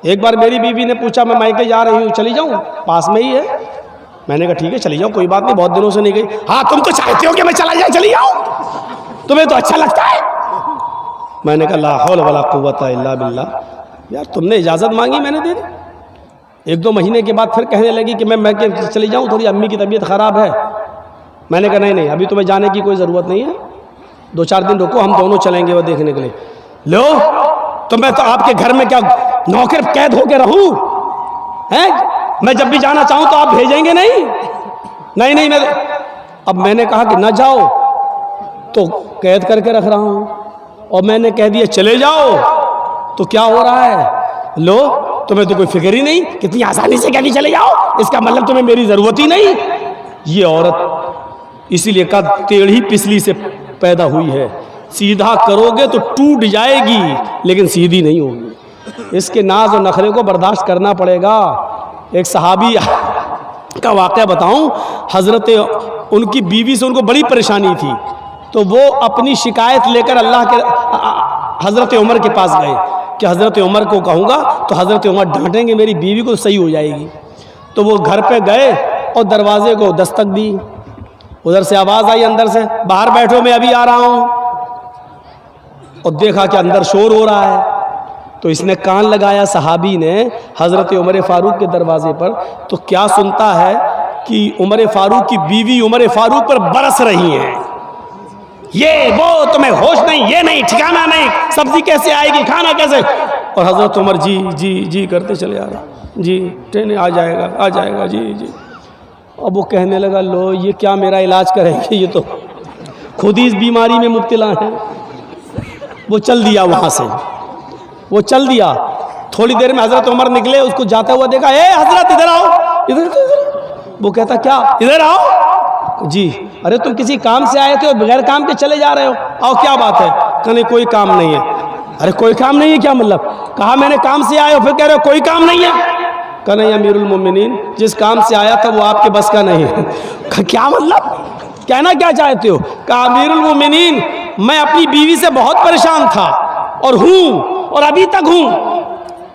एक बार मेरी बीवी ने पूछा, मैं मायके जा रही हूँ, चली जाऊँ, पास में ही है। मैंने कहा ठीक है चली जाओ, कोई बात नहीं, बहुत दिनों से नहीं गई। हाँ तुम तो चाहते हो कि मैं चला जाए, चली जाऊँ, तुम्हें तो अच्छा लगता है। मैंने कहा ला हौल वला कुव्वता इल्ला बिल्लाह। यार तुमने इजाज़त मांगी, मैंने दे दी। 1-2 महीने के बाद फिर कहने लगी कि मैं चली जाऊँ, थोड़ी अम्मी की तबीयत ख़राब है। मैंने कहा नहीं अभी तुम्हें जाने की कोई ज़रूरत नहीं है, 2-4 दिन रुको, हम दोनों चलेंगे वो देखने के लिए। लो तो मैं तो आपके घर में क्या नौकर कैद होके रहूं हैं? मैं जब भी जाना चाहूं तो आप भेजेंगे नहीं? नहीं मैं अब मैंने कहा कि ना जाओ तो कैद करके रख रहा हूं, और मैंने कह दिया चले जाओ तो क्या हो रहा है? लो तुम्हें तो कोई फिक्र ही नहीं, कितनी आसानी से कहती चले जाओ, इसका मतलब तुम्हें मेरी ज़रूरत ही नहीं। ये औरत इसीलिए का टेढ़ी पिछली से पैदा हुई है, सीधा करोगे तो टूट जाएगी लेकिन सीधी नहीं होगी। इसके नाज और नखरे को बर्दाश्त करना पड़ेगा। एक सहाबी का वाक़या बताऊं, हज़रत उनकी बीवी से उनको बड़ी परेशानी थी, तो वो अपनी शिकायत लेकर अल्लाह के हज़रत उमर के पास गए कि हज़रत उमर को कहूँगा तो हज़रत उमर डांटेंगे, मेरी बीवी को सही हो जाएगी। तो वो घर पे गए और दरवाजे को दस्तक दी। उधर से आवाज़ आई अंदर से, बाहर बैठो मैं अभी आ रहा हूँ। और देखा कि अंदर शोर हो रहा है, तो इसने कान लगाया सहाबी ने हज़रत उमर फ़ारूक के दरवाजे पर। तो क्या सुनता है कि उमर फ़ारूक की बीवी उमर फ़ारूक पर बरस रही हैं, ये वो तुम्हें होश नहीं, ये नहीं, ठिकाना नहीं, सब्जी कैसे आएगी, खाना कैसे। और हज़रत उमर जी जी जी करते चले आ रहे, जी ट्रेन आ जाएगा जी जी। अब वो कहने लगा लो ये क्या मेरा इलाज करेंगे, ये तो खुद ही इस बीमारी में मुब्तला है। वो चल दिया वहाँ से, वो चल दिया। थोड़ी देर में हज़रत उमर निकले, उसको जाता हुआ देखा, ए हज़रत इधर आओ, इधर। वो कहता क्या, इधर आओ। जी अरे तुम किसी काम से आए थे और बगैर काम के चले जा रहे हो, आओ क्या बात है? कहने कोई काम नहीं है। अरे कोई काम नहीं है क्या मतलब? कहा मैंने काम से आए हो, फिर कह रहे हो कोई काम नहीं है। कहा नहीं अमीरुल मोमिनीन, जिस काम से आया था वो आपके बस का नहीं है। क्या मतलब, कहना क्या चाहते हो? कहा अमीरुल मोमिनीन मैं अपनी बीवी से बहुत परेशान था और हूँ और अभी तक हूँ,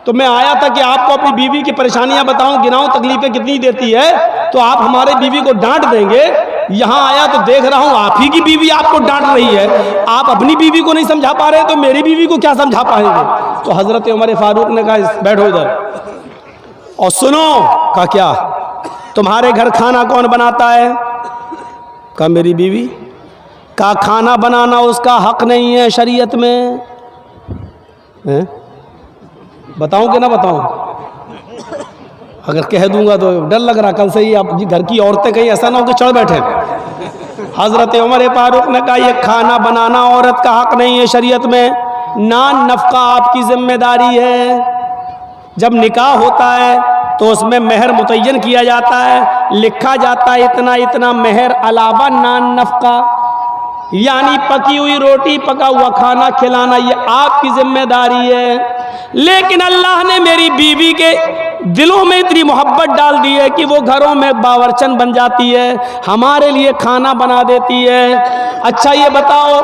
तो मैं आया था कि आपको अपनी बीवी की परेशानियां बताऊं, गिनाऊं तकलीफें कितनी देती है, तो आप हमारे बीवी को डांट देंगे। यहाँ आया तो देख रहा हूँ आप ही की बीवी आपको डांट रही है, आप अपनी बीवी को नहीं समझा पा रहे तो मेरी बीवी को क्या समझा पाएंगे? तो हज़रत उमर फ़ारूक ने कहा बैठो इधर और सुनो। कहा क्या? तुम्हारे घर खाना कौन बनाता है? कहा मेरी बीवी। कहा खाना बनाना उसका हक नहीं है शरीयत में है? बताऊं कि ना बताऊं? अगर कह दूंगा तो डर लग रहा कल से ही आप घर की औरतें कहीं ऐसा ना हो कि चढ़ बैठे। हज़रत उमर फ़ारूक ने कहा यह खाना बनाना औरत का हक नहीं है शरीयत में, नान नफ़का आपकी जिम्मेदारी है। जब निकाह होता है तो उसमें मेहर मुतय्यन किया जाता है, लिखा जाता है इतना इतना मेहर अलावा नान नफ़का, यानी पकी हुई रोटी पका हुआ खाना खिलाना ये आपकी जिम्मेदारी है। लेकिन अल्लाह ने मेरी बीवी के दिलों में इतनी मोहब्बत डाल दी है कि वो घरों में बावर्चन बन जाती है, हमारे लिए खाना बना देती है। अच्छा ये बताओ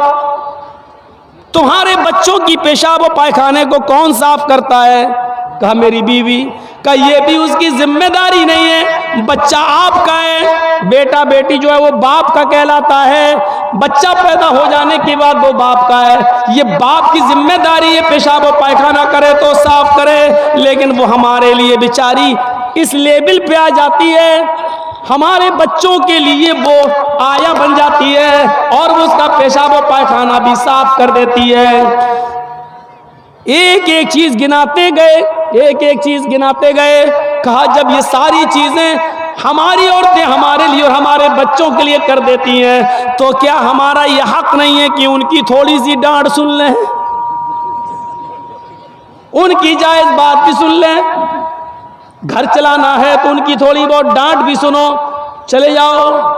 तुम्हारे बच्चों की पेशाब और पायखाने को कौन साफ करता है? कहा मेरी बीवी। कहा ये भी उसकी जिम्मेदारी नहीं है, बच्चा आपका है, बेटा बेटी जो है वो बाप का कहलाता है, बच्चा पैदा हो जाने के बाद वो बाप का है, ये बाप की जिम्मेदारी है पेशाब और पायखाना करे तो साफ करे। लेकिन वो हमारे लिए बेचारी इस लेवल पे आ जाती है, हमारे बच्चों के लिए वो आया बन जाती है और वो उसका पेशाब और पायखाना भी साफ कर देती है। एक एक चीज गिनाते गए, एक एक चीज गिनाते गए। कहा जब ये सारी चीजें हमारी औरतें हमारे लिए और हमारे बच्चों के लिए कर देती हैं तो क्या हमारा ये हक नहीं है कि उनकी थोड़ी सी डांट सुन लें, उनकी जायज बात भी सुन लें? घर चलाना है तो उनकी थोड़ी बहुत डांट भी सुनो, चले जाओ।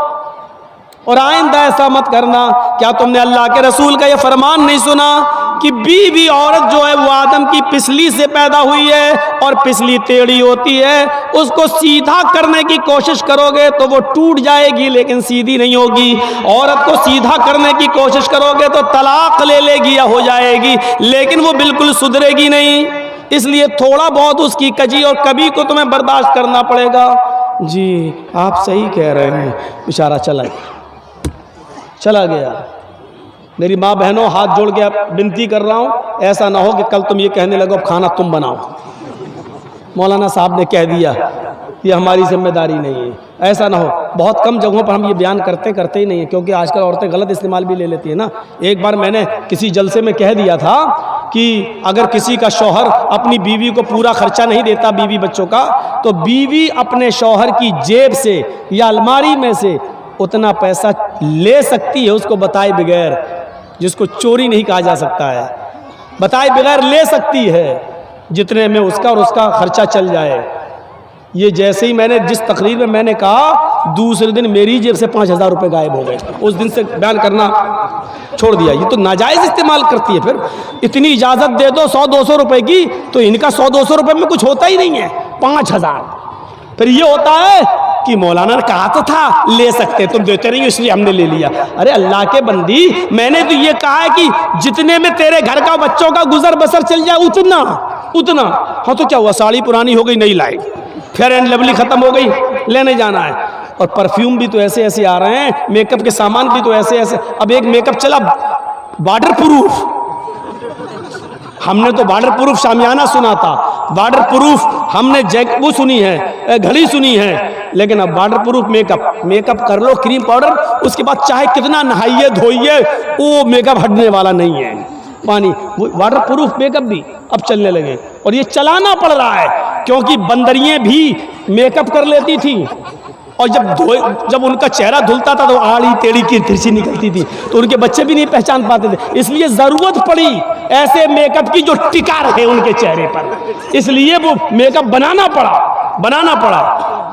और आइंदा ऐसा मत करना। क्या तुमने अल्लाह के रसूल का ये फरमान नहीं सुना कि बीवी औरत जो है वो आदम की पिछली से पैदा हुई है और पिछली टेढ़ी होती है, उसको सीधा करने की कोशिश करोगे तो वो टूट जाएगी लेकिन सीधी नहीं होगी। औरत को सीधा करने की कोशिश करोगे तो तलाक ले लेगी या हो जाएगी, लेकिन वो बिल्कुल सुधरेगी नहीं। इसलिए थोड़ा बहुत उसकी कजी और कभी को तुम्हें बर्दाश्त करना पड़ेगा। जी आप सही कह रहे हैं। बेचारा चला गया। मेरी माँ बहनों, हाथ जोड़ के विनती कर रहा हूँ, ऐसा ना हो कि कल तुम ये कहने लगो खाना तुम बनाओ, मौलाना साहब ने कह दिया, ये हमारी जिम्मेदारी नहीं है। ऐसा ना हो। बहुत कम जगहों पर हम ये बयान करते ही नहीं है, क्योंकि आजकल औरतें गलत इस्तेमाल भी ले लेती है ना। एक बार मैंने किसी जलसे में कह दिया था कि अगर किसी का शौहर अपनी बीवी को पूरा खर्चा नहीं देता, बीवी बच्चों का, तो बीवी अपने शौहर की जेब से या अलमारी में से उतना पैसा ले सकती है, उसको बताए बगैर, जिसको चोरी नहीं कहा जा सकता है, बताए बगैर ले सकती है, जितने में उसका और उसका खर्चा चल जाए। ये जैसे ही मैंने जिस तकरीर में मैंने कहा, दूसरे दिन मेरी जेब से 5,000 रुपये गायब हो गए। उस दिन से बयान करना छोड़ दिया। ये तो नाजायज़ इस्तेमाल करती है। फिर इतनी इजाज़त दे दो 100-200 रुपये की, तो इनका 100-200 रुपये में कुछ होता ही नहीं है, 5,000। फिर ये होता है कि मौलाना ने कहा तो था ले सकते, तुम देते नहीं इसलिए हमने ले लिया। अरे अल्लाह के बंदी, मैंने तो ये कहा है कि जितने में तेरे घर का बच्चों का गुजर बसर चल जाए उतना। हाँ तो क्या हुआ, साड़ी पुरानी हो गई नहीं लाई, फेयर एंड लवली खत्म हो गई, लेने जाना है। और परफ्यूम भी तो ऐसे ऐसे आ रहे हैं, मेकअप के सामान भी तो ऐसे ऐसे। अब एक मेकअप चला वाटर प्रूफ, हमने तो वाटर प्रूफ शामियाना सुना था, वाटर प्रूफ हमने वो सुनी है, घड़ी सुनी है, लेकिन अब वाटर प्रूफ मेकअप कर लो, क्रीम पाउडर, उसके बाद चाहे कितना नहाइए धोइए, वो मेकअप हटने वाला नहीं है। पानी वाटर प्रूफ मेकअप भी अब चलने लगे, और ये चलाना पड़ रहा है, क्योंकि बंदरियां भी मेकअप कर लेती थी, और जब उनका चेहरा धुलता था तो आड़ी टेढ़ी की तिरछी निकलती थी, तो उनके बच्चे भी नहीं पहचान पाते थे। इसलिए ज़रूरत पड़ी ऐसे मेकअप की जो टिका रहे उनके चेहरे पर, इसलिए वो मेकअप बनाना पड़ा।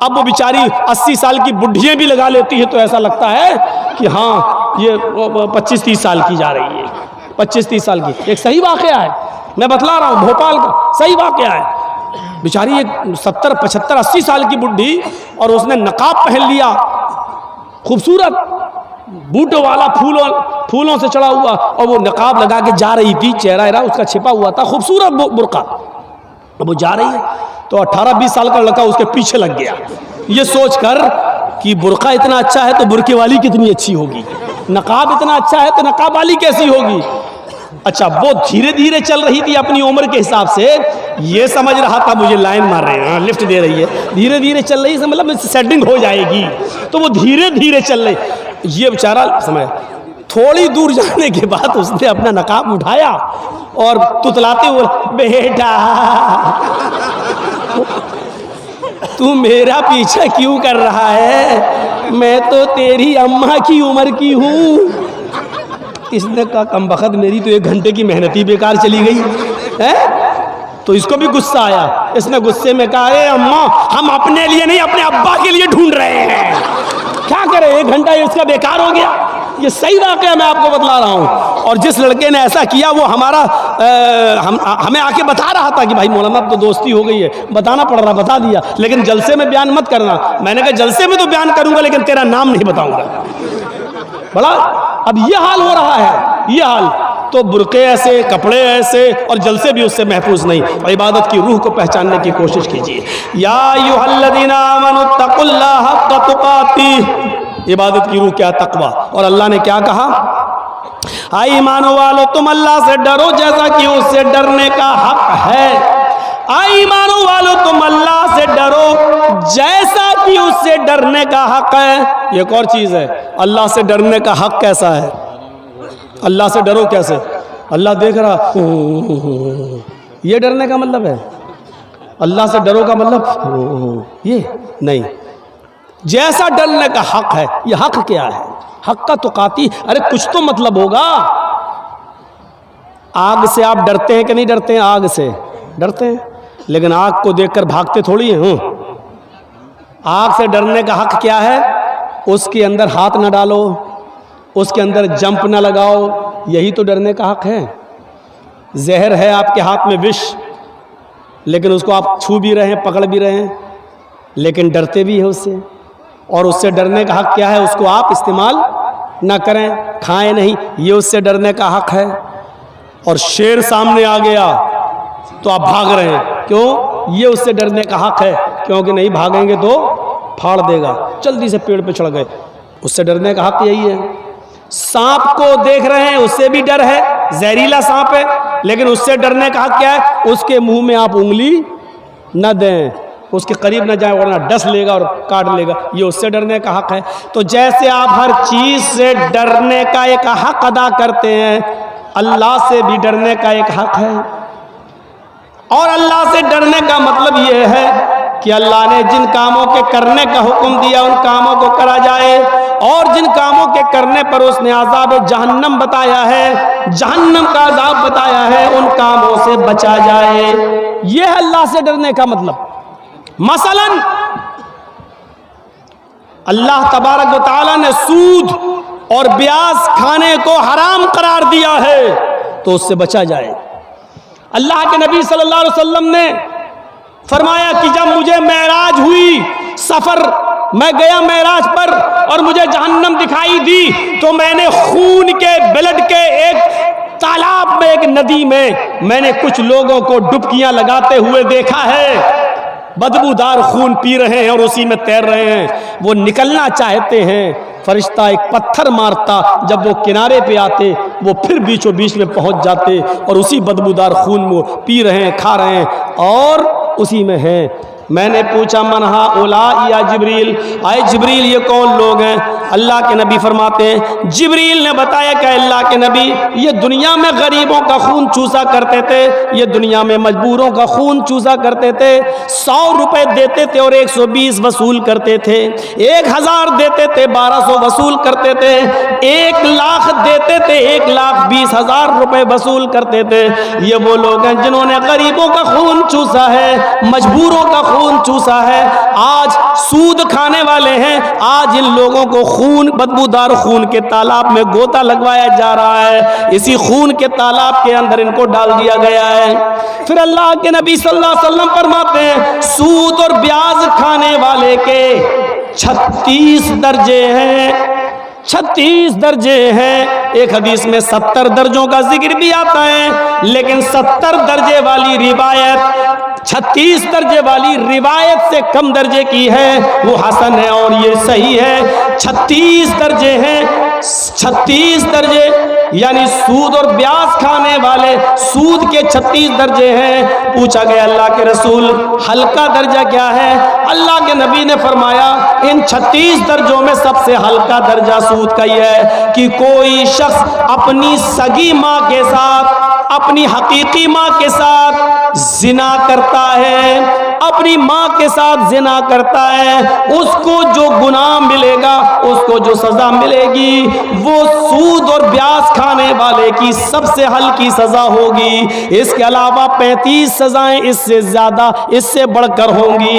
अब वो बेचारी 80 साल की बुढ़ियाँ भी लगा लेती है, तो ऐसा लगता है कि हाँ ये 25-30 साल की जा रही है, 25-30 साल की। एक सही वाक़या है, मैं बतला रहा हूँ, भोपाल का सही वाक़या है। बेचारी एक 70, 75, 80 साल की बुढ़ी, और उसने नकाब पहन लिया, खूबसूरत बूटों वाला, फूलों से चढ़ा हुआ, और वो नकाब लगा के जा रही थी, चेहरा उसका छिपा हुआ था, खूबसूरत बुर्का। अब वो जा रही है तो 18-20 साल का लड़का उसके पीछे लग गया, ये सोचकर कि बुर्का इतना अच्छा है तो बुर्के वाली कितनी अच्छी होगी, नकाब इतना अच्छा है तो नकाब वाली कैसी होगी। अच्छा, वो धीरे धीरे चल रही थी अपनी उम्र के हिसाब से, ये समझ रहा था मुझे लाइन मार रहे हैं, लिफ्ट दे रही है, धीरे धीरे चल रही है, मतलब सेटिंग हो जाएगी, तो वो धीरे धीरे चल रही। ये बेचारा समय थोड़ी दूर जाने के बाद उसने अपना नकाब उठाया और तुतलाते हुए, बेटा तू मेरा पीछा क्यों कर रहा है, मैं तो तेरी अम्मा की उम्र की हूँ। इसने कहा कमबख्त, मेरी तो 1 घंटे की मेहनत ही बेकार चली गई है। तो इसको भी गुस्सा आया, इसने गुस्से में कहा, अरे अम्मा, हम अपने लिए नहीं अपने अब्बा के लिए ढूंढ रहे हैं, क्या करें, 1 घंटा इसका बेकार हो गया। ये सही वाक़या मैं आपको बतला रहा हूँ। और जिस लड़के ने ऐसा किया वो हमें आके बता रहा था कि भाई मौलाना अब तो दोस्ती हो गई है, बताना पड़ रहा, बता दिया, लेकिन जलसे में बयान मत करना। मैंने कहा जलसे में तो बयान करूंगा, लेकिन तेरा नाम नहीं बताऊंगा। बड़ा अब ये हाल हो रहा है, ये हाल। तो बुरके ऐसे, कपड़े ऐसे, और जलसे भी उससे महफूज नहीं। और इबादत की रूह को पहचानने की कोशिश कीजिए। या अय्युहल्लज़ीना आमनू तक़ुल्लाह हक़्क़ तुक़ातिह, इबादत की रूह क्या, तक़वा। और अल्लाह ने क्या कहा, हाय ईमान वालो तुम अल्लाह से डरो जैसा कि उससे डरने का हक है। आए ईमानों वालों तुम अल्लाह से डरो जैसा कि उससे डरने का हक है। एक और चीज़ है, अल्लाह से डरने का हक कैसा है, अल्लाह से डरो कैसे, अल्लाह देख रहा, ये डरने का मतलब है। अल्लाह से डरो का मतलब ये नहीं, जैसा डरने का हक है। ये हक क्या है, हक का तुक़ाती, अरे कुछ तो मतलब होगा। आग से आप डरते हैं कि नहीं डरते हैं, आग से डरते हैं, लेकिन आग को देखकर भागते थोड़ी हैं। आग से डरने का हक क्या है, उसके अंदर हाथ न डालो, उसके अंदर जंप न लगाओ, यही तो डरने का हक है। जहर है आपके हाथ में, विष, लेकिन उसको आप छू भी रहे हैं, पकड़ भी रहे हैं, लेकिन डरते भी हैं उससे। और उससे डरने का हक क्या है, उसको आप इस्तेमाल ना करें, खाएं नहीं, ये उससे डरने का हक है। और शेर सामने आ गया, तो आप भाग रहे हैं। क्यों? ये उससे डरने का हक है, क्योंकि नहीं भागेंगे तो फाड़ देगा। जल्दी से पेड़ पे चढ़ गए, उससे डरने का हक यही है। सांप को देख रहे हैं, उससे भी डर है, जहरीला सांप है, लेकिन उससे डरने का हक क्या है? उसके मुंह में आप उंगली न दें, उसके करीब न जाए, वरना डस लेगा और काट लेगा। ये उससे डरने का हक है। तो जैसे आप हर चीज से डरने का एक हक अदा करते हैं, अल्लाह से भी डरने का एक हक है। और अल्लाह से डरने का मतलब ये है कि अल्लाह ने जिन कामों के करने का हुक्म दिया उन कामों को करा जाए, और जिन कामों के करने पर उसने अज़ाब जहन्नम बताया है, जहन्नम का अज़ाब बताया है, उन कामों से बचा जाए। यह है अल्लाह से डरने का मतलब। मसलन अल्लाह तबारक व तआला ने सूद और ब्याज खाने को हराम करार दिया है, तो उससे बचा जाए। अल्लाह के नबी सल्लल्लाहु अलैहि वसल्लम ने फरमाया कि जब मुझे मेराज हुई, सफर मैं गया मेराज पर और मुझे जहन्नम दिखाई दी, तो मैंने खून के ब्लड के एक तालाब में, एक नदी में मैंने कुछ लोगों को डुबकियां लगाते हुए देखा है। बदबूदार खून पी रहे हैं और उसी में तैर रहे हैं। वो निकलना चाहते हैं, फरिश्ता एक पत्थर मारता, जब वो किनारे पे आते वो फिर बीचों बीच में पहुंच जाते और उसी बदबूदार खून वो पी रहे हैं, खा रहे हैं और उसी में हैं। मैंने पूछा मनहा ओला या जिब्रील, आए जिब्रील ये कौन लोग हैं? अल्लाह के नबी फरमाते हैं, जिब्रील ने बताया कि अल्लाह के नबी ये दुनिया में गरीबों का खून चूसा करते थे, ये दुनिया में मजबूरों का खून चूसा करते थे। 100 रुपए देते थे और 120 वसूल करते थे, 1000 देते थे 1200 वसूल करते थे, 1 लाख देते थे 1,20,000 रुपए वसूल करते थे। ये वो लोग हैं जिन्होंने गरीबों का खून चूसा है, मजबूरों का खून चूसा है। आज सूद खाने वाले हैं, आज इन लोगों को खून, बदबूदार खून के तालाब में गोता लगवाया जा रहा है, इसी खून के तालाब के अंदर इनको डाल दिया गया है। फिर अल्लाह के नबी सल्लल्लाहु अलैहि वसल्लम फरमाते हैं, सूद और ब्याज खाने वाले के 36 दर्जे हैं, 36 दर्जे हैं। एक हदीस में 70 दर्जों का जिक्र भी आता है, लेकिन 70 दर्जे वाली रिवायत 36 दर्जे वाली रिवायत से कम दर्जे की है, वो हसन है और ये सही है। 36 दर्जे हैं, 36 दर्जे यानी सूद और ब्याज खाने वाले, सूद के 36 दर्जे हैं। पूछा गया अल्लाह के रसूल हल्का दर्जा क्या है? अल्लाह के नबी ने फरमाया इन 36 दर्जों में सबसे हल्का दर्जा सूद का ही है कि कोई शख्स अपनी सगी माँ के साथ, अपनी हकीकी माँ के साथ जिना करता है, अपनी माँ के साथ जिना करता है, उसको जो गुनाह मिलेगा, उसको जो सजा मिलेगी, वो सूद और ब्याज खाने वाले की सबसे हल्की सजा होगी। इसके अलावा 35 सजाएं इससे ज्यादा, इससे बढ़कर होंगी।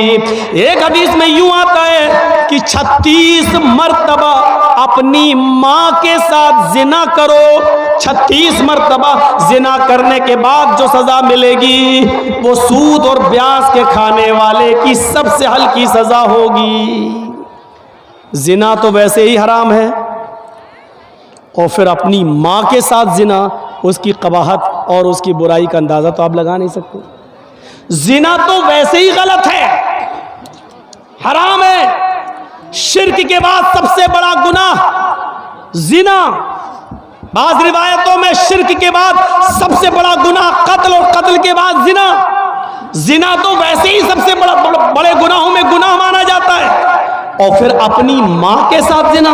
एक हदीस में यूं आता है कि 36 मर्तबा अपनी माँ के साथ जिना करो, 36 मर्तबा जिना करने के बाद जो सजा मिलेगी वो सूद और ब्याज के खाने वाले की सबसे हल्की सजा होगी। जिना तो वैसे ही हराम है, और फिर अपनी माँ के साथ जिना, उसकी कबाहत और उसकी बुराई का अंदाजा तो आप लगा नहीं सकते। जिना तो वैसे ही गलत है, हराम है, शिर्क के बाद सबसे बड़ा गुनाह जिना। बाज़ रिवायतों में शिर्क के बाद सबसे बड़ा गुनाह कत्ल, और कत्ल के बाद जिना। जिना तो वैसे ही सबसे बड़े गुनाहों में गुनाह माना जाता है, और फिर अपनी माँ के साथ जिना,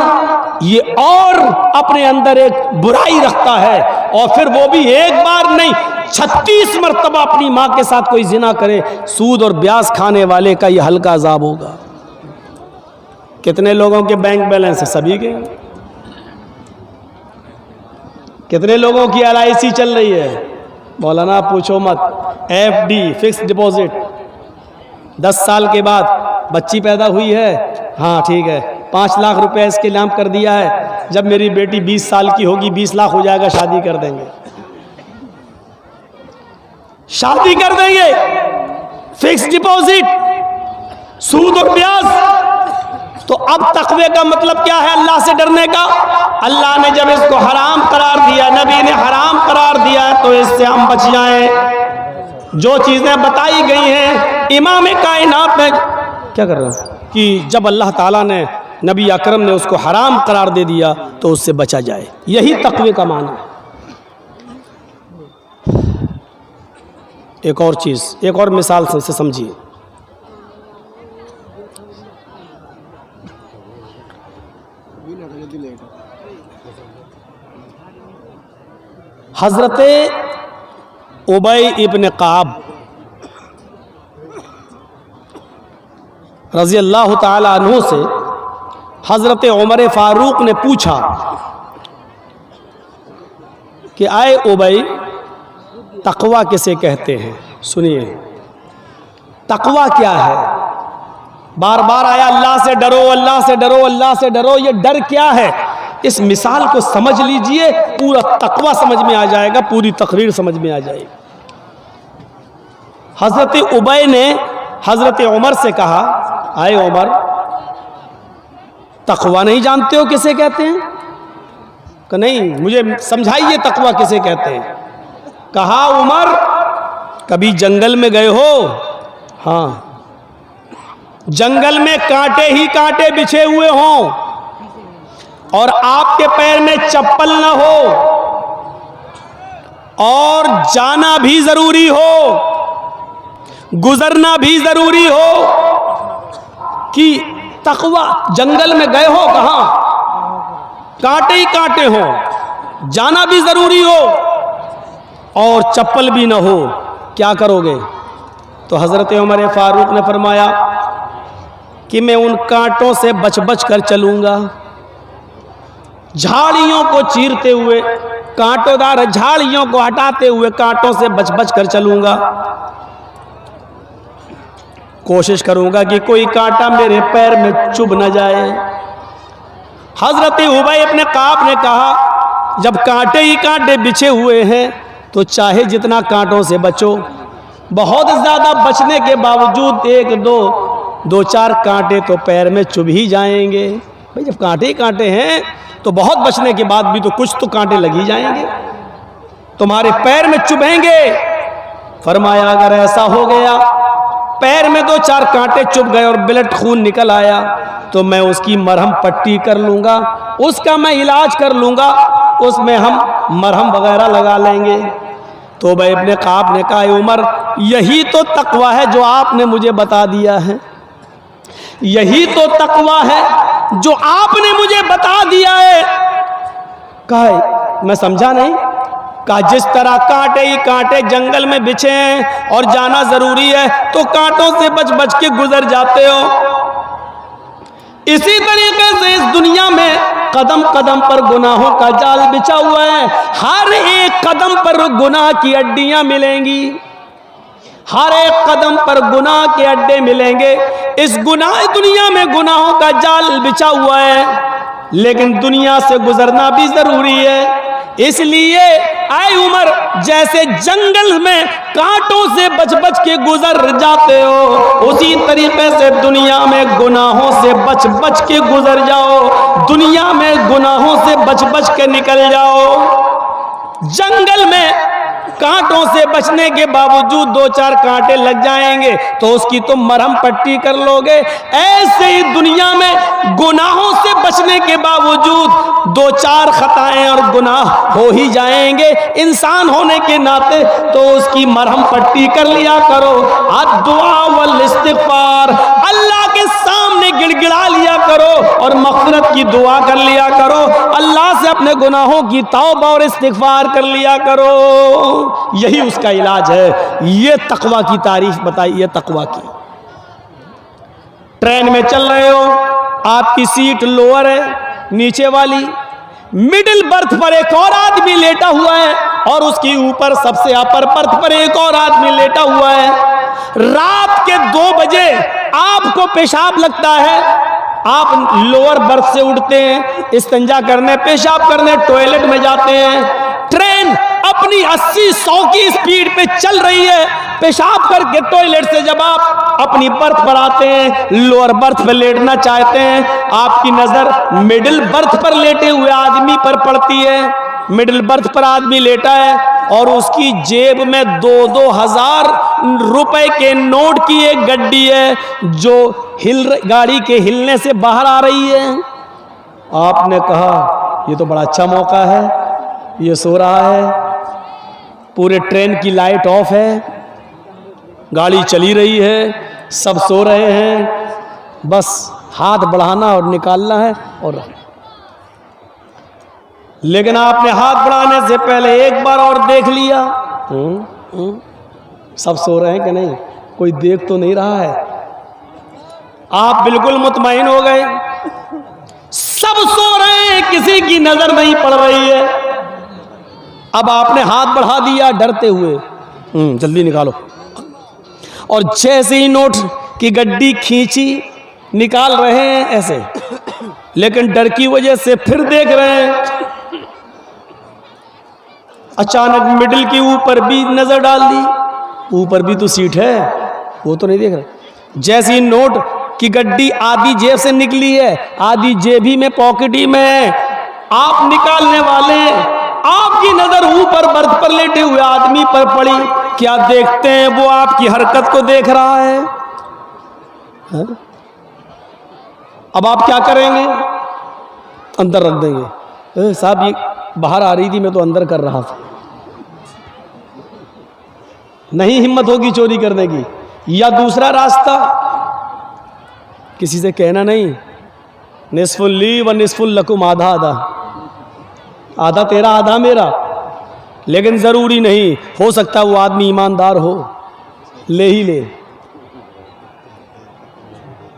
ये और अपने अंदर एक बुराई रखता है। और फिर वो भी एक बार नहीं, 36 मरतबा अपनी माँ के साथ कोई जिना करे, सूद और ब्याज खाने वाले का ये हल्का अजाब होगा। कितने लोगों के बैंक बैलेंस है? सभी के। कितने लोगों की LIC चल रही है? मौलाना पूछो मत। FD फिक्स डिपॉजिट, 10 साल के बाद बच्ची पैदा हुई है, हाँ ठीक है, 5 लाख रुपए इसके नाम कर दिया है, जब मेरी बेटी 20 साल की होगी 20 लाख हो जाएगा, शादी कर देंगे, शादी कर देंगे। फिक्स डिपॉजिट, सूद और ब्याज। तो अब तकवे का मतलब क्या है? अल्लाह से डरने का। अल्लाह ने जब इसको हराम करार दिया, नबी ने हराम करार दिया, तो इससे हम बच जाएं। जो चीज़ें बताई गई हैं इमाम कायनात ने क्या कर रहे हैं कि जब अल्लाह ताला ने नबी अकरम ने उसको हराम करार दे दिया तो उससे बचा जाए। यही तक़वे का माना है। एक और चीज़, एक और मिसाल से समझिए। हज़रत उबई इब्न काब रज़ी अल्लाह ताला अन्हु से हज़रत उमर फ़ारूक ने पूछा कि आए उबई, तक़वा किसे कहते हैं? सुनिए, तक़वा क्या है? बार बार आया अल्लाह से डरो, अल्लाह से डरो, अल्लाह से डरो। ये डर क्या है? इस मिसाल को समझ लीजिए, पूरा तक़वा समझ में आ जाएगा, पूरी तकरीर समझ में आ जाएगी। हज़रत उबई ने हज़रत उमर से कहा, आए उमर, तक़वा नहीं जानते हो किसे कहते हैं? कि नहीं, मुझे समझाइए तक़वा किसे कहते हैं। कहा, उमर, कभी जंगल में गए हो? हाँ। जंगल में कांटे ही कांटे बिछे हुए हों और आपके पैर में चप्पल ना हो और जाना भी जरूरी हो, गुजरना भी जरूरी हो, कि तक़वा जंगल में गए हो, कहाँ कांटे ही कांटे हो, जाना भी जरूरी हो और चप्पल भी ना हो, क्या करोगे? तो हज़रत उमर फ़ारूक ने फरमाया कि मैं उन कांटों से बच बच कर चलूँगा, झाड़ियों को चीरते हुए, कांटोदार झाड़ियों को हटाते हुए कांटों से बच बच कर चलूँगा। कोशिश करूँगा कि कोई कांटा मेरे पैर में चुभ न जाए। हज़रत उबई इब्न काब ने कहा, जब कांटे ही कांटे बिछे हुए हैं तो चाहे जितना कांटों से बचो, बहुत ज़्यादा बचने के बावजूद एक दो चार कांटे तो पैर में चुभ ही जाएंगे। भाई जब कांटे ही कांटे हैं तो बहुत बचने के बाद भी तो कुछ तो कांटे लग ही जाएंगे, तुम्हारे पैर में चुभेंगे। फरमाया, अगर ऐसा हो गया, पैर में 2-4 कांटे चुभ गए और ब्लड खून निकल आया, तो मैं उसकी मरहम पट्टी कर लूँगा, उसका मैं इलाज कर लूँगा, उसमें हम मरहम वगैरह लगा लेंगे। तो उबई इब्न काब ने कहा, उमर, यही तो तक़वा है जो आपने मुझे बता दिया है, यही तो तक़वा है जो आपने मुझे बता दिया है। कहा, मैं समझा नहीं। कहा, जिस तरह कांटे ही कांटे जंगल में बिछे हैं और जाना जरूरी है तो कांटों से बच बच के गुजर जाते हो, इसी तरीके से इस दुनिया में कदम कदम पर गुनाहों का जाल बिछा हुआ है। हर एक कदम पर गुनाह की अड्डियां मिलेंगी, हर एक कदम पर गुनाह के अड्डे मिलेंगे। इस दुनिया में गुनाहों का जाल बिछा हुआ है, लेकिन दुनिया से गुजरना भी जरूरी है। इसलिए आए उमर, जैसे जंगल में कांटों से बच बच के गुजर जाते हो, उसी तरीके से दुनिया में गुनाहों से बच बच के गुजर जाओ, दुनिया में गुनाहों से बच बच के निकल जाओ। जंगल में कांटों से बचने के बावजूद 2-4 कांटे लग जाएंगे तो उसकी तुम मरहम पट्टी कर लोगे। ऐसे ही दुनिया में गुनाहों से बचने के बावजूद 2-4 खताएं और गुनाह हो ही जाएंगे। इंसान होने के नाते तो उसकी मरहम पट्टी कर लिया करो। दुआ वल इस्तिग़फ़ार, अल्लाह के सामने गिड़गिड़ा लिया करो और मग़फ़िरत की दुआ कर लिया करो। अल्लाह से अपने गुनाहों की तौबा और इस्तिग़फ़ार कर लिया करो, यही उसका इलाज है। ये तक़वा की तारीफ बताई, ये तक़वा की। ट्रेन में चल रहे हो, आपकी सीट लोअर है, नीचे वाली मिडिल बर्थ पर एक और आदमी लेटा हुआ है और उसकी ऊपर सबसे अपर बर्थ पर एक और आदमी लेटा हुआ है। रात के 2 बजे आपको पेशाब लगता है, आप लोअर बर्थ से उठते हैं, इस्तिंजा करने, पेशाब करने टॉयलेट में जाते हैं। ट्रेन अपनी 80-100 की स्पीड पे चल रही है, पेशाब करके टॉयलेट से जब आप अपनी बर्थ पर आते हैं, लोअर बर्थ पर लेटना चाहते हैं, आपकी नजर मिडिल बर्थ पर लेटे हुए आदमी पर पड़ती है। मिडिल बर्थ पर आदमी लेटा है और उसकी जेब में 2-2 हजार रुपए के नोट की एक गड्डी है जो गाड़ी के हिलने से बाहर आ रही है। आपने कहा ये तो बड़ा अच्छा मौका है, ये सो रहा है, पूरे ट्रेन की लाइट ऑफ है, गाड़ी चली रही है, सब सो रहे हैं, बस हाथ बढ़ाना और निकालना है और लेकिन आपने हाथ बढ़ाने से पहले एक बार और देख लिया, सब सो रहे हैं कि नहीं, कोई देख तो नहीं रहा है। आप बिल्कुल मुतमईन हो गए, सब सो रहे हैं, किसी की नजर नहीं पड़ रही है। अब आपने हाथ बढ़ा दिया डरते हुए, जल्दी निकालो, और जैसे ही नोट की गड्डी खींची निकाल रहे हैं ऐसे, लेकिन डर की वजह से फिर देख रहे हैं। अचानक मिडिल के ऊपर भी नजर डाल दी, ऊपर भी तो सीट है, वो तो नहीं देख रहे। जैसे ही नोट की गड्डी आधी जेब से निकली है, आधी जेबी में पॉकेटी में है, आप निकालने वाले, आपकी नजर ऊपर बर्थ पर लेटे हुए आदमी पर पड़ी। क्या देखते हैं? वो आपकी हरकत को देख रहा है। अब आप क्या करेंगे? अंदर रख देंगे। साहब ये बाहर आ रही थी, मैं तो अंदर कर रहा था। नहीं हिम्मत होगी चोरी करने की। या दूसरा रास्ता, किसी से कहना नहीं, निस्फुल ली व निस्फुल लकुम, आधा आधा, आधा तेरा आधा मेरा। लेकिन जरूरी नहीं, हो सकता वो आदमी ईमानदार हो, ले ही ले।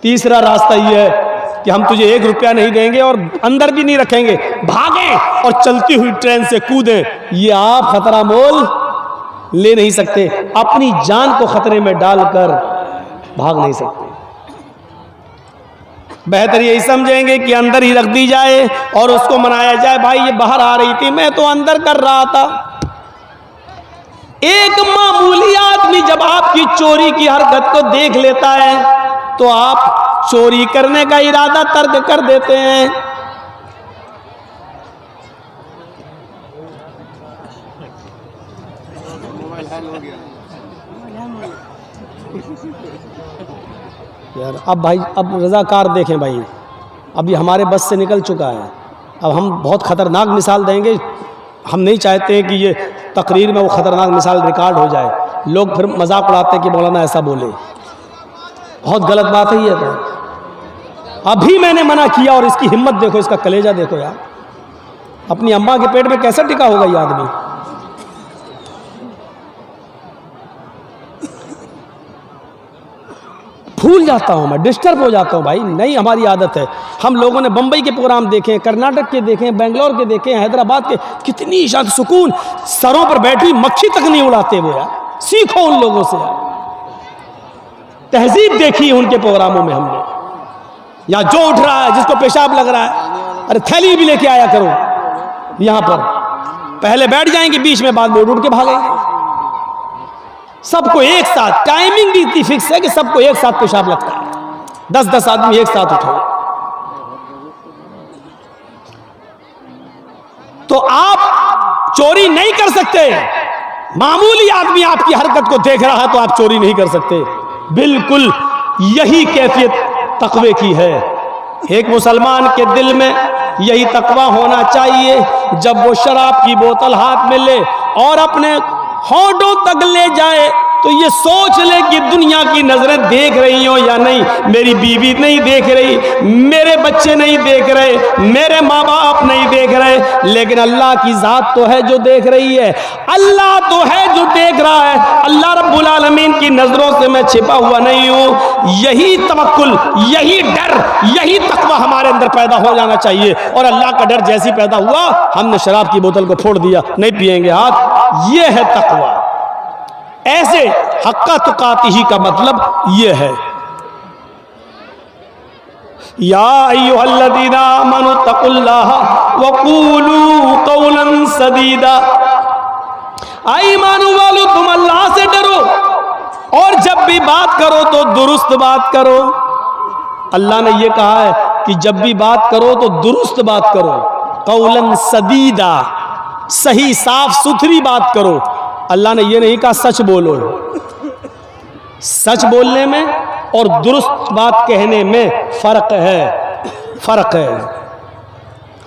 तीसरा रास्ता ये है कि हम तुझे 1 रुपया नहीं देंगे और अंदर भी नहीं रखेंगे, भागें और चलती हुई ट्रेन से कूदें। ये आप खतरा मोल ले नहीं सकते, अपनी जान को खतरे में डालकर भाग नहीं सकते। बेहतर यही समझेंगे कि अंदर ही रख दी जाए और उसको मनाया जाए, भाई ये बाहर आ रही थी, मैं तो अंदर कर रहा था। एक मामूली आदमी जब आपकी चोरी की हरकत को देख लेता है तो आप चोरी करने का इरादा तर्क कर देते हैं। यार अब भाई, अब रज़ाकार देखें भाई, अब ये हमारे बस से निकल चुका है। अब हम बहुत ख़तरनाक मिसाल देंगे, हम नहीं चाहते कि ये तकरीर में वो ख़तरनाक मिसाल रिकॉर्ड हो जाए, लोग फिर मजाक उड़ाते हैं कि मौलाना ऐसा बोले। बहुत गलत बात है ये तो। अभी मैंने मना किया और इसकी हिम्मत देखो, इसका कलेजा देखो यार, अपनी अम्मा के पेट में कैसे टिका होगा ये आदमी। भूल जाता हूं मैं, डिस्टर्ब हो जाता हूं भाई, नहीं हमारी आदत है। हम लोगों ने बंबई के प्रोग्राम देखे, कर्नाटक के देखे, बेंगलोर के देखे, हैदराबाद के, कितनी शांत सुकून, सरों पर बैठी मक्खी तक नहीं उड़ाते वो यार। सीखो उन लोगों से यार, तहजीब देखी उनके प्रोग्रामों में हमने। या जो उठ रहा है, जिसको पेशाब लग रहा है, अरे थैली भी लेके आया करो। यहां पर पहले बैठ जाएंगे बीच में, बाद में उठ के भागेंगे। सबको एक साथ, टाइमिंग भी इतनी फिक्स है कि सबको एक साथ पेशाब लगता है, 10-10 आदमी एक साथ उठो। तो आप चोरी नहीं कर सकते। मामूली आदमी आपकी हरकत को देख रहा है तो आप चोरी नहीं कर सकते। बिल्कुल यही कैफियत तकवे की है। एक मुसलमान के दिल में यही तकवा होना चाहिए, जब वो शराब की बोतल हाथ में ले और अपने होठों तक ले जाए तो ये सोच ले कि दुनिया की नजरें देख रही हो या नहीं, मेरी बीवी नहीं देख रही, मेरे बच्चे नहीं देख रहे, मेरे माँ बाप नहीं देख रहे, लेकिन अल्लाह की जात तो है जो देख रही है, अल्लाह तो है जो देख रहा है। अल्लाह रब्बुल आलमीन की नजरों से मैं छिपा हुआ नहीं हूँ। यही तवक्कुल, यही डर, यही तकवा हमारे अंदर पैदा हो जाना चाहिए। और अल्लाह का डर जैसी पैदा हुआ, हमने शराब की बोतल को फोड़ दिया, नहीं पिएंगे हाथ। ये है तकवा। ऐसे हक्का तुकातिही का मतलब ये है। या अय्युहल्लज़ीना आमनु तक़ुल्लाह व क़ूलू क़ौलन सदीदा। आई ईमानू वालो, तुम अल्लाह से डरो और जब भी बात करो तो दुरुस्त बात करो। अल्लाह ने यह कहा है कि जब भी बात करो तो दुरुस्त बात करो। क़ौलन सदीदा, सही साफ सुथरी बात करो। अल्लाह ने यह नहीं कहा सच बोलो। सच बोलने में और दुरुस्त बात कहने में फर्क है, फर्क है।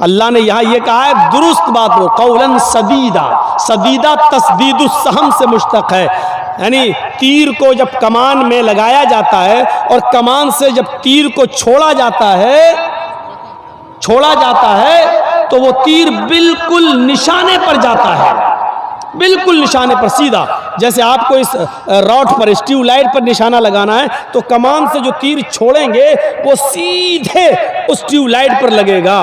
अल्लाह ने यहां यह कहा है दुरुस्त बात हो, कौलन सदीदा। सदीदा तस्दीदुस सहम से मुश्तक है, यानी तीर को जब कमान में लगाया जाता है और कमान से जब तीर को छोड़ा जाता है तो वो तीर बिल्कुल निशाने पर जाता है, बिल्कुल निशाने पर सीधा। जैसे आपको इस रॉड पर, इस ट्यूबलाइट पर निशाना लगाना है तो कमान से जो तीर छोड़ेंगे वो सीधे उस ट्यूबलाइट पर लगेगा,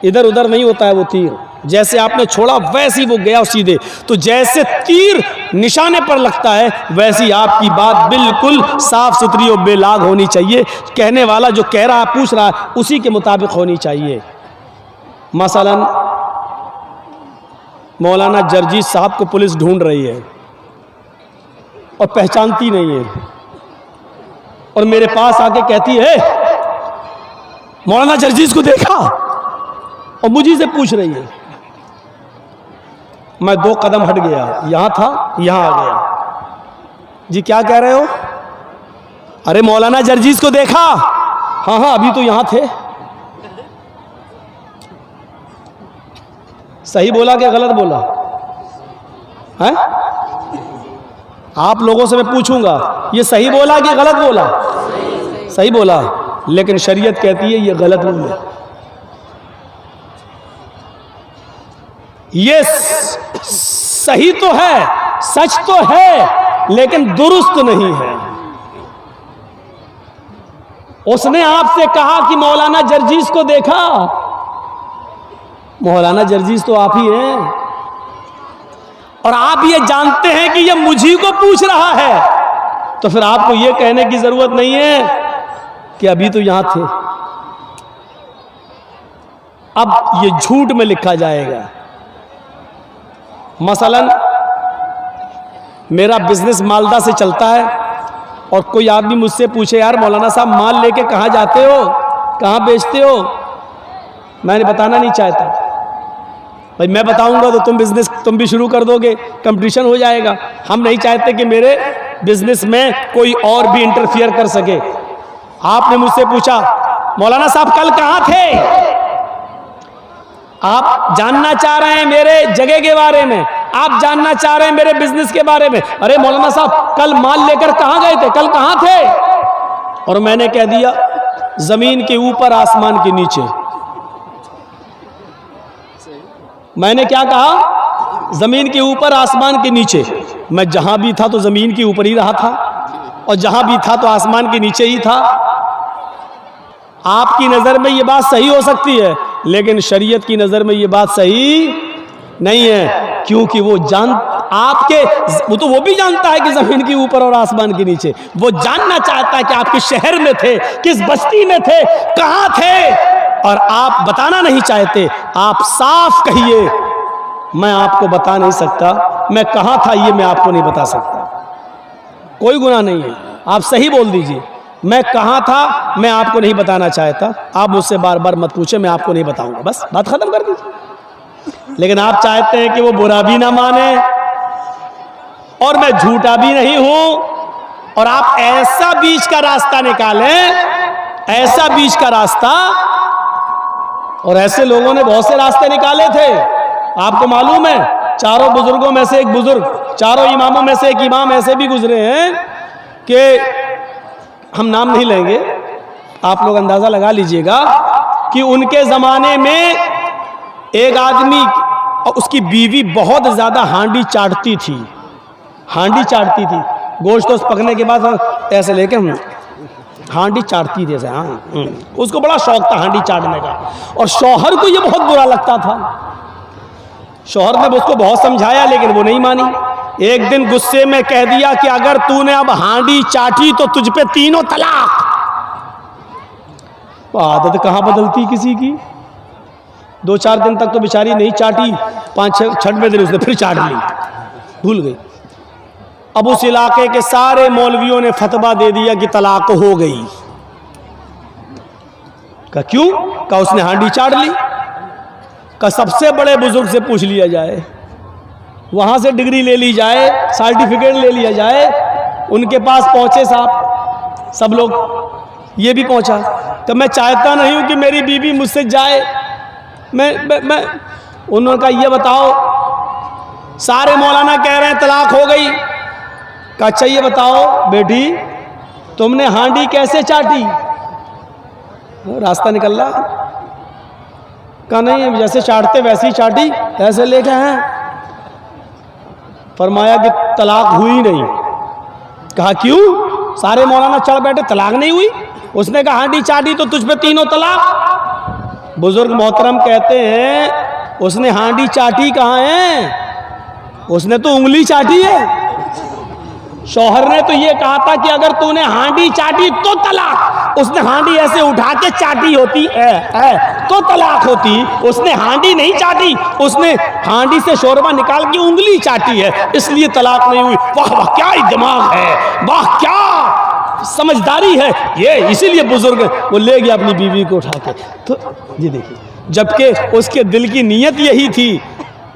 इधर उधर नहीं होता है वो तीर। जैसे आपने छोड़ा वैसे ही वो गया सीधे। तो जैसे तीर निशाने पर लगता है वैसी आपकी बात बिल्कुल साफ सुथरी और बेलाग होनी चाहिए। कहने वाला जो कह रहा है, पूछ रहा है, उसी के मुताबिक होनी चाहिए। मसलन मौलाना जर्जी साहब को पुलिस ढूंढ रही है और पहचानती नहीं है, और मेरे पास आके कहती है मौलाना जर्जीज को देखा, और मुझे से पूछ रही है। मैं 2 कदम हट गया, यहां था, यहां आ गया। जी क्या कह रहे हो? अरे मौलाना जर्जीज को देखा? हाँ हाँ अभी तो यहां थे। सही बोला क्या गलत बोला है? आप लोगों से मैं पूछूंगा ये सही बोला कि गलत बोला? सही बोला, लेकिन शरीयत कहती है ये गलत बोला। ये सही तो है, सच तो है, लेकिन दुरुस्त नहीं है। उसने आपसे कहा कि मौलाना जर्जीज को देखा। मौलाना जर्जीज तो आप ही हैं, और आप ये जानते हैं कि ये मुझी को पूछ रहा है, तो फिर आपको ये कहने की जरूरत नहीं है कि अभी तो यहां थे। अब ये झूठ में लिखा जाएगा। मसलन मेरा बिजनेस मालदा से चलता है और कोई आदमी मुझसे पूछे यार मौलाना साहब माल लेके कहाँ जाते हो, कहाँ बेचते हो? मैंने बताना नहीं चाहता। भाई मैं बताऊंगा तो तुम भी शुरू कर दोगे, कंपटीशन हो जाएगा। हम नहीं चाहते कि मेरे बिजनेस में कोई और भी इंटरफियर कर सके। आपने मुझसे पूछा मौलाना साहब कल कहाँ थे? आप जानना चाह रहे हैं मेरे जगह के बारे में, आप जानना चाह रहे हैं मेरे बिजनेस के बारे में। अरे मौलाना साहब कल माल लेकर कहां गए थे, कल कहां थे? और मैंने कह दिया जमीन के ऊपर आसमान के नीचे। मैंने क्या कहा? जमीन के ऊपर आसमान के नीचे। मैं जहां भी था तो जमीन के ऊपर ही रहा था, और जहां भी था तो आसमान के नीचे ही था। आपकी नजर में ये बात सही हो सकती है, लेकिन शरीयत की नजर में ये बात सही नहीं है, क्योंकि वो भी जानता है कि जमीन के ऊपर और आसमान के नीचे। वो जानना चाहता है कि आप किस शहर में थे, किस बस्ती में थे, कहां थे, और आप बताना नहीं चाहते। आप साफ कहिए मैं आपको बता नहीं सकता, मैं कहां था ये मैं आपको नहीं बता सकता। कोई गुनाह नहीं है, आप सही बोल दीजिए मैं कहां था मैं आपको नहीं बताना चाहता। आप मुझसे बार बार मत पूछे, मैं आपको नहीं बताऊंगा, बस बात खत्म कर दीजिए। लेकिन आप चाहते हैं कि वो बुरा भी ना माने और मैं झूठा भी नहीं हूं, और आप ऐसा बीच का रास्ता निकालें, ऐसा बीच का रास्ता। और ऐसे लोगों ने बहुत से रास्ते निकाले थे, आपको मालूम है। चारों बुजुर्गों में से एक बुजुर्ग, चारों इमामों में से एक इमाम ऐसे भी गुजरे हैं कि हम नाम नहीं लेंगे, आप लोग अंदाजा लगा लीजिएगा कि उनके जमाने में एक आदमी और उसकी बीवी बहुत ज्यादा हांडी चाटती थी, हांडी चाटती थी। गोश्त पकने के बाद ऐसे लेके हांडी चाटती थी ऐसे। हाँ, उसको बड़ा शौक था हांडी चाटने का, और शौहर को ये बहुत बुरा लगता था। शौहर ने उसको बहुत समझाया लेकिन वो नहीं मानी। एक दिन गुस्से में कह दिया कि अगर तूने अब हांडी चाटी तो तुझ पे 3 तलाक। तो आदत कहाँ बदलती किसी की। 2-4 दिन तक तो बेचारी नहीं चाटी, 5-6वें दिन उसने फिर चाट ली, भूल गई। अब उस इलाके के सारे मौलवियों ने फतवा दे दिया कि तलाक हो गई। कहा क्यों? कहा उसने हांडी चाट ली। का सबसे बड़े बुजुर्ग से पूछ लिया जाए, वहाँ से डिग्री ले ली जाए, सर्टिफिकेट ले लिया जाए। उनके पास पहुँचे साहब सब लोग, ये भी पहुँचा। तो मैं चाहता नहीं हूँ कि मेरी बीवी मुझसे जाए। मैं उन्होंने कहा ये बताओ, सारे मौलाना कह रहे हैं तलाक हो गई। कहा अच्छा ये बताओ बेटी, तुमने हांडी कैसे चाटी? रास्ता निकल रहा। कहा नहीं, जैसे चाटते वैसे ही चाटी, ऐसे लेके हैं। फरमाया कि तलाक हुई नहीं। कहा क्यों? सारे मौलाना चढ़ बैठे, तलाक नहीं हुई। उसने कहा हांडी चाटी तो तुझ पे तीनों तलाक। बुजुर्ग मोहतरम कहते हैं उसने हांडी चाटी कहाँ है, उसने तो उंगली चाटी है। शौहर ने तो ये कहा था कि अगर तूने हांडी चाटी तो तलाक। उसने हांडी ऐसे उठा के चाटी होती तो तलाक होती। उसने हांडी नहीं चाटी, उसने हांडी से शोरबा निकाल के उंगली चाटी है, इसलिए तलाक नहीं हुई। वाह वाह, क्या ही दिमाग है, वाह क्या समझदारी है ये। इसीलिए बुजुर्ग वो ले गया अपनी बीवी को उठा के। तो ये देखिए, जबकि उसके दिल की नीयत यही थी।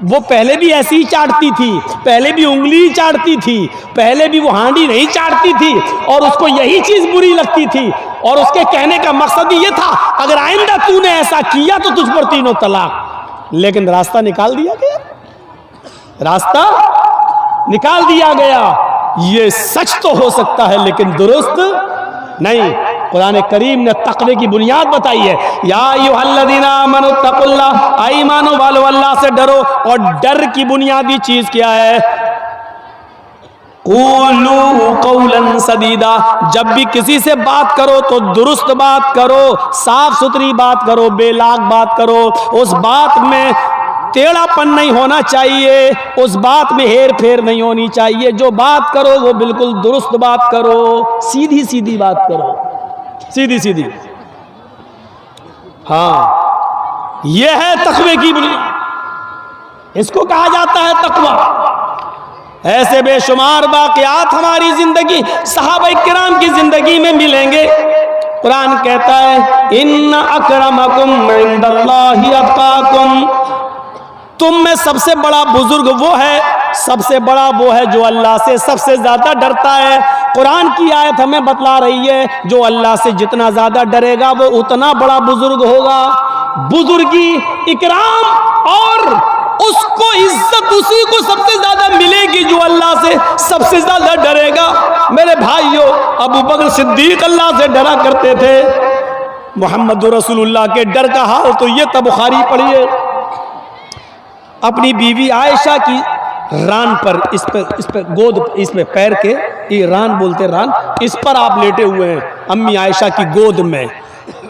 वो पहले भी ऐसी ही चाटती थी, पहले भी उंगली ही चाटती थी, पहले भी वो हांडी नहीं चाटती थी, और उसको यही चीज बुरी लगती थी। और उसके कहने का मकसद ये था अगर आइंदा तूने ऐसा किया तो तुझ पर तीनों तलाक। लेकिन रास्ता निकाल दिया गया, रास्ता निकाल दिया गया। ये सच तो हो सकता है लेकिन दुरुस्त नहीं। कुरान करीम ने तक़वे की बुनियाद बताई है, या अय्युहल्लज़ीना आमनू तक़ुल्लाह, ईमानो वालो अल्लाह से डरो। और डर की बुनियादी चीज क्या है? क़ूलू क़ौलन सदीदा, जब भी किसी से बात करो तो दुरुस्त बात करो, साफ सुथरी बात करो, बेलाग बात करो। उस बात में टेढ़ापन नहीं होना चाहिए, उस बात में हेर फेर नहीं होनी चाहिए। जो बात करो वो बिल्कुल दुरुस्त बात करो, सीधी सीधी बात करो, सीधी सीधी। हाँ, यह है तक़वे की बुनियाद, इसको कहा जाता है तक़वा। ऐसे बेशुमार वाक़यात हमारी जिंदगी, सहाबा किराम की जिंदगी में मिलेंगे। कुरान कहता है इन्ना अकरमकुम इंदल्लाहि अत्क़ाकुम, तुम में सबसे बड़ा बुजुर्ग वो है, सबसे बड़ा वो है जो अल्लाह से सबसे ज्यादा डरता है। कुरान की आयत हमें बतला रही है जो अल्लाह से जितना ज्यादा डरेगा वो उतना बड़ा बुजुर्ग होगा। बुजुर्गी, इकराम और उसको इज्जत उसी को सबसे ज्यादा मिलेगी जो अल्लाह से सबसे ज्यादा डरेगा। मेरे भाइयों, अबू बकर सिद्दीक अल्लाह से डरा करते थे। मोहम्मद रसूलुल्लाह के डर का हाल तो ये तो बुखारी पढ़िए। अपनी बीवी आयशा की रान पर, इस पर गोद, इसमें पैर के, ये रान बोलते, रान, इस पर आप लेटे हुए हैं अम्मी आयशा की गोद में।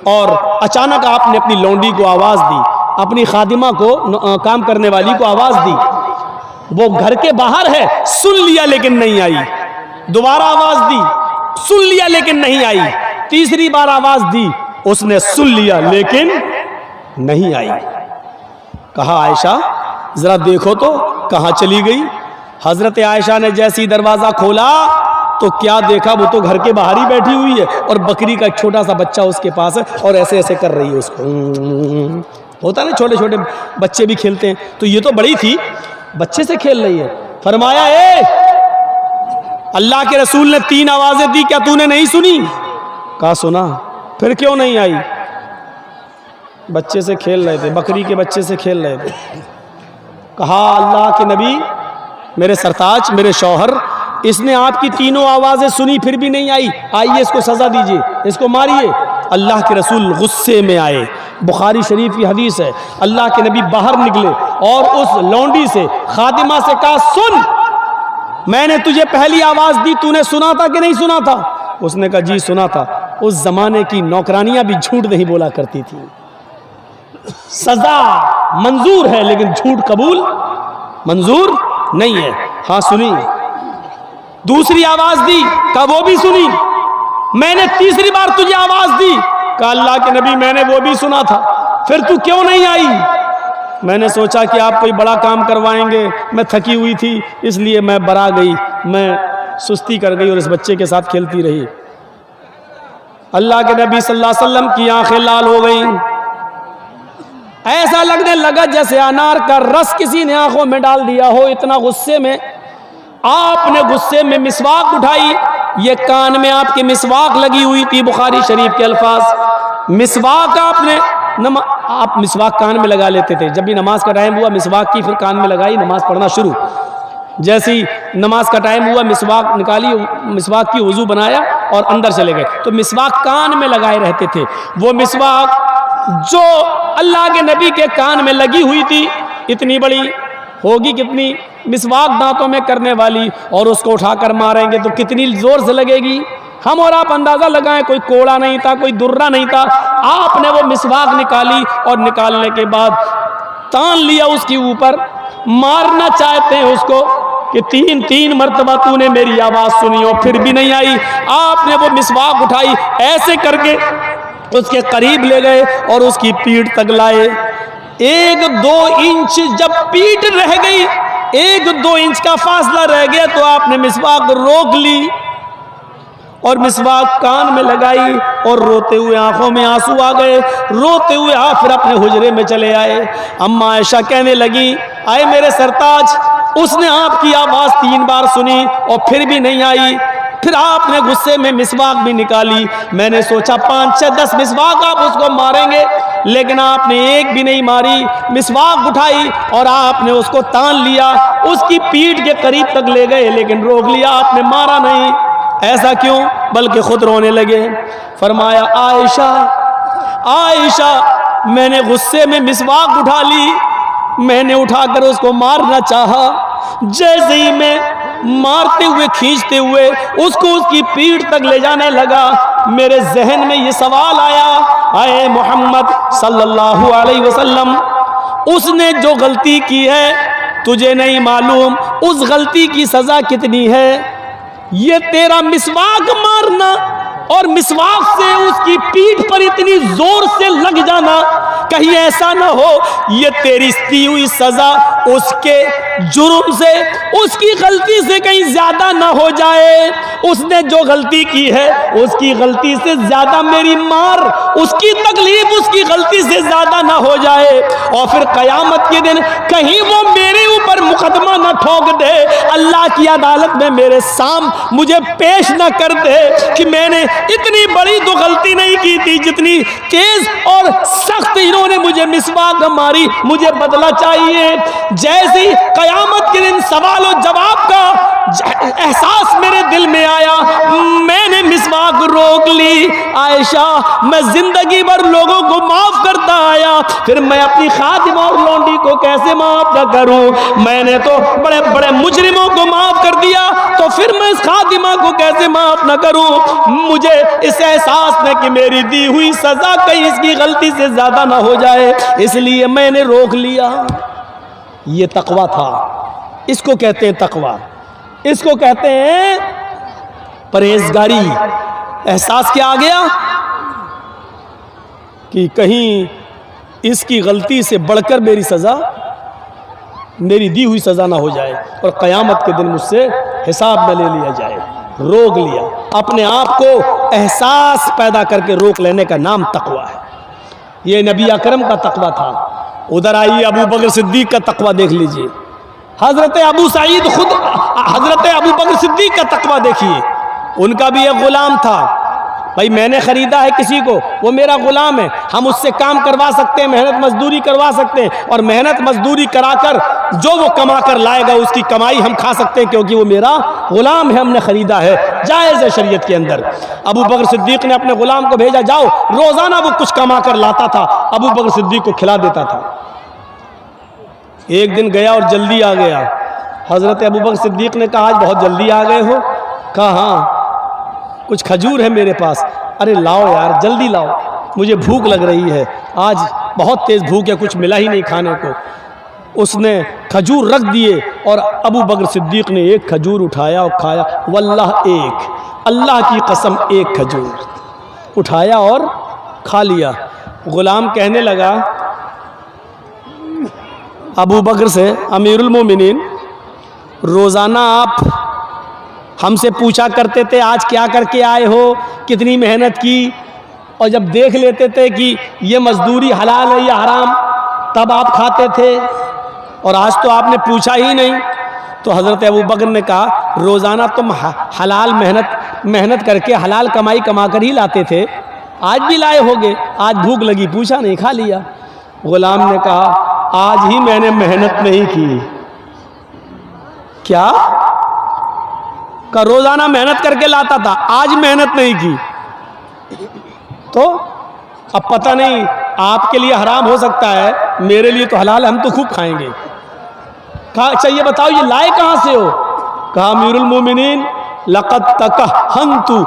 और अचानक आपने अपनी लौंडी को आवाज़ दी, अपनी खादिमा को, काम करने वाली को आवाज़ दी। वो घर के बाहर है, सुन लिया लेकिन नहीं आई। दोबारा आवाज़ दी, सुन लिया लेकिन नहीं आई। तीसरी बार आवाज़ दी, उसने सुन लिया लेकिन नहीं आई। कहा आयशा जरा देखो तो कहाँ चली गई। हजरत आयशा ने जैसी दरवाजा खोला तो क्या देखा, वो तो घर के बाहर ही बैठी हुई है और बकरी का एक छोटा सा बच्चा उसके पास है और ऐसे ऐसे कर रही है उसको। होता ना, छोटे छोटे बच्चे भी खेलते हैं, तो ये तो बड़ी थी, बच्चे से खेल रही है। फरमाया ए, अल्लाह के रसूल ने 3 आवाजें दी, क्या तूने नहीं सुनी? कहा सुना। फिर क्यों नहीं आई? बच्चे से खेल रहे थे, बकरी के बच्चे से खेल रहे थे। कहा अल्लाह के नबी, मेरे सरताज, मेरे शौहर, इसने आपकी 3 आवाजें सुनी फिर भी नहीं आई, आइए इसको सजा दीजिए, इसको मारिए। अल्लाह के रसूल गुस्से में आए। बुखारी शरीफ की हदीस है, अल्लाह के नबी बाहर निकले और उस लौंडी से, खादिमा से कहा सुन, मैंने तुझे पहली आवाज दी, तूने सुना था कि नहीं सुना था? उसने कहा जी सुना था। उस जमाने की नौकरानियां भी झूठ नहीं बोला करती थी। सजा मंजूर है लेकिन झूठ कबूल मंजूर नहीं है। हाँ सुनी। दूसरी आवाज दी, कहा वो भी सुनी। मैंने तीसरी बार तुझे आवाज दी, कहा अल्लाह के नबी मैंने वो भी सुना था, फिर तू क्यों नहीं आई? मैंने सोचा कि आप कोई बड़ा काम करवाएंगे, मैं थकी हुई थी इसलिए मैं बरा गई, मैं सुस्ती कर गई और इस बच्चे के साथ खेलती रही। अल्लाह के नबी सल्लल्लाहु अलैहि वसल्लम की आंखें लाल हो गई। ऐसा लगने लगा जैसे अनार का रस किसी ने आंखों में डाल दिया हो, इतना गुस्से में। आपने गुस्से में मिसवाक उठाई, ये कान में आपके मिसवाक लगी हुई थी, बुखारी शरीफ के अल्फाज। मिसवाक आपने आप मिसवाक कान में लगा लेते थे, जब भी नमाज का टाइम हुआ मिसवाक की, फिर कान में लगाई, नमाज पढ़ना शुरू। जैसे ही नमाज का टाइम हुआ मिसवाक निकाली, मिसवाक की वजू बनाया और अंदर चले गए। तो मिसवाक कान में लगाए रहते थे। वो मिसवाक जो अल्लाह के नबी के कान में लगी हुई थी, इतनी बड़ी होगी, कितनी मिसवाक दांतों में करने वाली, और उसको उठाकर मारेंगे तो कितनी जोर से लगेगी। हम और आप अंदाजा लगाएं, कोई कोड़ा नहीं था, कोई दुर्रा नहीं था। आपने वो मिसवाक निकाली और निकालने के बाद तान लिया उसके ऊपर, मारना चाहते हैं उसको कि 3 मरतबा तूने मेरी आवाज सुनी हो फिर भी नहीं आई। आपने वो मिसवाक उठाई, ऐसे करके उसके करीब ले गए और उसकी पीठ तक लाए। 1-2 इंच जब पीठ रह गई, 1-2 इंच का फासला रह गया, तो आपने मिसवाक रोक ली और मिसवाक कान में लगाई और रोते हुए, आंखों में आंसू आ गए, रोते हुए आप फिर अपने हुजरे में चले आए। अम्मा आयशा कहने लगी, आए मेरे सरताज, उसने आपकी आवाज 3 बार सुनी और फिर भी नहीं आई। फिर आपने गुस्से में मिसवाक भी निकाली। मैंने सोचा 5, 6, 10 मिसवाक आप उसको मारेंगे, लेकिन आपने एक भी नहीं मारी। मिसवाक उठाई और आपने उसको तान लिया, उसकी पीठ के करीब तक ले गए, लेकिन रोक लिया, आपने मारा नहीं। ऐसा क्यों? बल्कि खुद रोने लगे। फरमाया, आयशा आयशा, मैंने गुस्से में मिसवाक उठा ली, मैंने उठाकर उसको मारना चाहा। जैसे ही मैं मारते हुए, खींचते हुए उसको उसकी पीठ तक ले जाने लगा, मेरे जहन में ये सवाल आया, आए मोहम्मद सल्लल्लाहु अलैहि वसल्लम, उसने जो गलती की है तुझे नहीं मालूम उस गलती की सजा कितनी है? ये तेरा मिसवाक मारना और मिसवाक से उसकी पीठ पर इतनी जोर से लग जाना, कहीं ऐसा ना हो ये तेरी दी हुई सजा उसके जुर्म से, उसकी गलती से कहीं ज्यादा ना हो जाए। उसने जो गलती की है उसकी गलती से ज्यादा मेरी मार, उसकी तकलीफ उसकी गलती से ज्यादा ना हो जाए, और फिर कयामत के दिन कहीं वो मेरे ऊपर मुकदमा ना ठोक दे, अल्लाह की अदालत में मेरे साम मुझे पेश ना कर दे कि मैंने इतनी बड़ी तो गलती नहीं की थी, जितनी तेज और सख्त इन्होंने मुझे मिसवाक मारी, मुझे बदला चाहिए। जैसे ही कयामत के दिन सवाल और जवाब का एहसास मेरे दिल में आया, मैंने मिसवाक रोक ली। आयशा, मैं जिंदगी भर लोगों को माफ करता आया, फिर मैं अपनी खादिमा और लौंडी को कैसे माफ न करूं? मैंने तो बड़े बड़े मुजरिमों को माफ कर दिया, तो फिर मैं इस खादिमा को कैसे माफ न करूं? मुझे इस एहसास में कि मेरी दी हुई सजा कहीं इसकी गलती से ज्यादा ना हो जाए, इसलिए मैंने रोक लिया। ये तकवा था, इसको कहते हैं तकवा, इसको कहते हैं परहेजगारी। एहसास क्या आ गया कि कहीं इसकी गलती से बढ़कर मेरी सजा, मेरी दी हुई सजा ना हो जाए और क़यामत के दिन मुझसे हिसाब न ले लिया जाए। रोक लिया, अपने आप को एहसास पैदा करके रोक लेने का नाम तकवा है। ये नबी अकरम का तकवा था। उधर आइए, अबू बकर सिद्दीक का तकवा देख लीजिए। हजरत अबू सईद खुद, हजरत अबू बकर सिद्दीक का तकवा देखिए। उनका भी एक गुलाम था। भाई मैंने खरीदा है किसी को, वो मेरा गुलाम है, हम उससे काम करवा सकते हैं, मेहनत मजदूरी करवा सकते हैं, और मेहनत मजदूरी कराकर जो वो कमा कर लाएगा उसकी कमाई हम खा सकते हैं, क्योंकि वो मेरा गुलाम है, हमने खरीदा है, जायज़ है शरीयत के अंदर। अबू बकर सिद्दीक ने अपने गुलाम को भेजा, जाओ, रोजाना वो कुछ कमा कर लाता था, अबू बकर सिद्दीक को खिला देता था। एक दिन गया और जल्दी आ गया। हजरत अबू बकर सिद्दीक ने कहा, आज बहुत जल्दी आ गए हो? कहा हाँ, कुछ खजूर है मेरे पास। अरे लाओ यार, जल्दी लाओ, मुझे भूख लग रही है, आज बहुत तेज भूख है, कुछ मिला ही नहीं खाने को। उसने खजूर रख दिए और अबू बकर सिद्दीक ने एक खजूर उठाया और खाया। वल्लाह, एक, अल्लाह की कसम, एक खजूर उठाया और खा लिया। गुलाम कहने लगा अबू बकर से, अमीरुल मोमिनीन, रोज़ाना आप हमसे पूछा करते थे आज क्या करके आए हो, कितनी मेहनत की, और जब देख लेते थे कि ये मजदूरी हलाल है या हराम, तब आप खाते थे और आज तो आपने पूछा ही नहीं। तो हज़रत अबू बकर ने कहा, रोज़ाना तुम हलाल मेहनत करके हलाल कमाई कमा कर ही लाते थे, आज भी लाए होगे, आज भूख लगी पूछा नहीं, खा लिया। गुलाम ने कहा, आज ही मैंने मेहनत नहीं की। क्या? का रोज़ाना मेहनत करके लाता था, आज मेहनत नहीं की। तो अब पता नहीं, आपके लिए हराम हो सकता है, मेरे लिए तो हलाल, हम तो खूब खाएंगे। कहा, अच्छा ये बताओ ये लाए कहाँ से हो? कहा, अमीरुल मोमिनीन लक़द तकहनतु,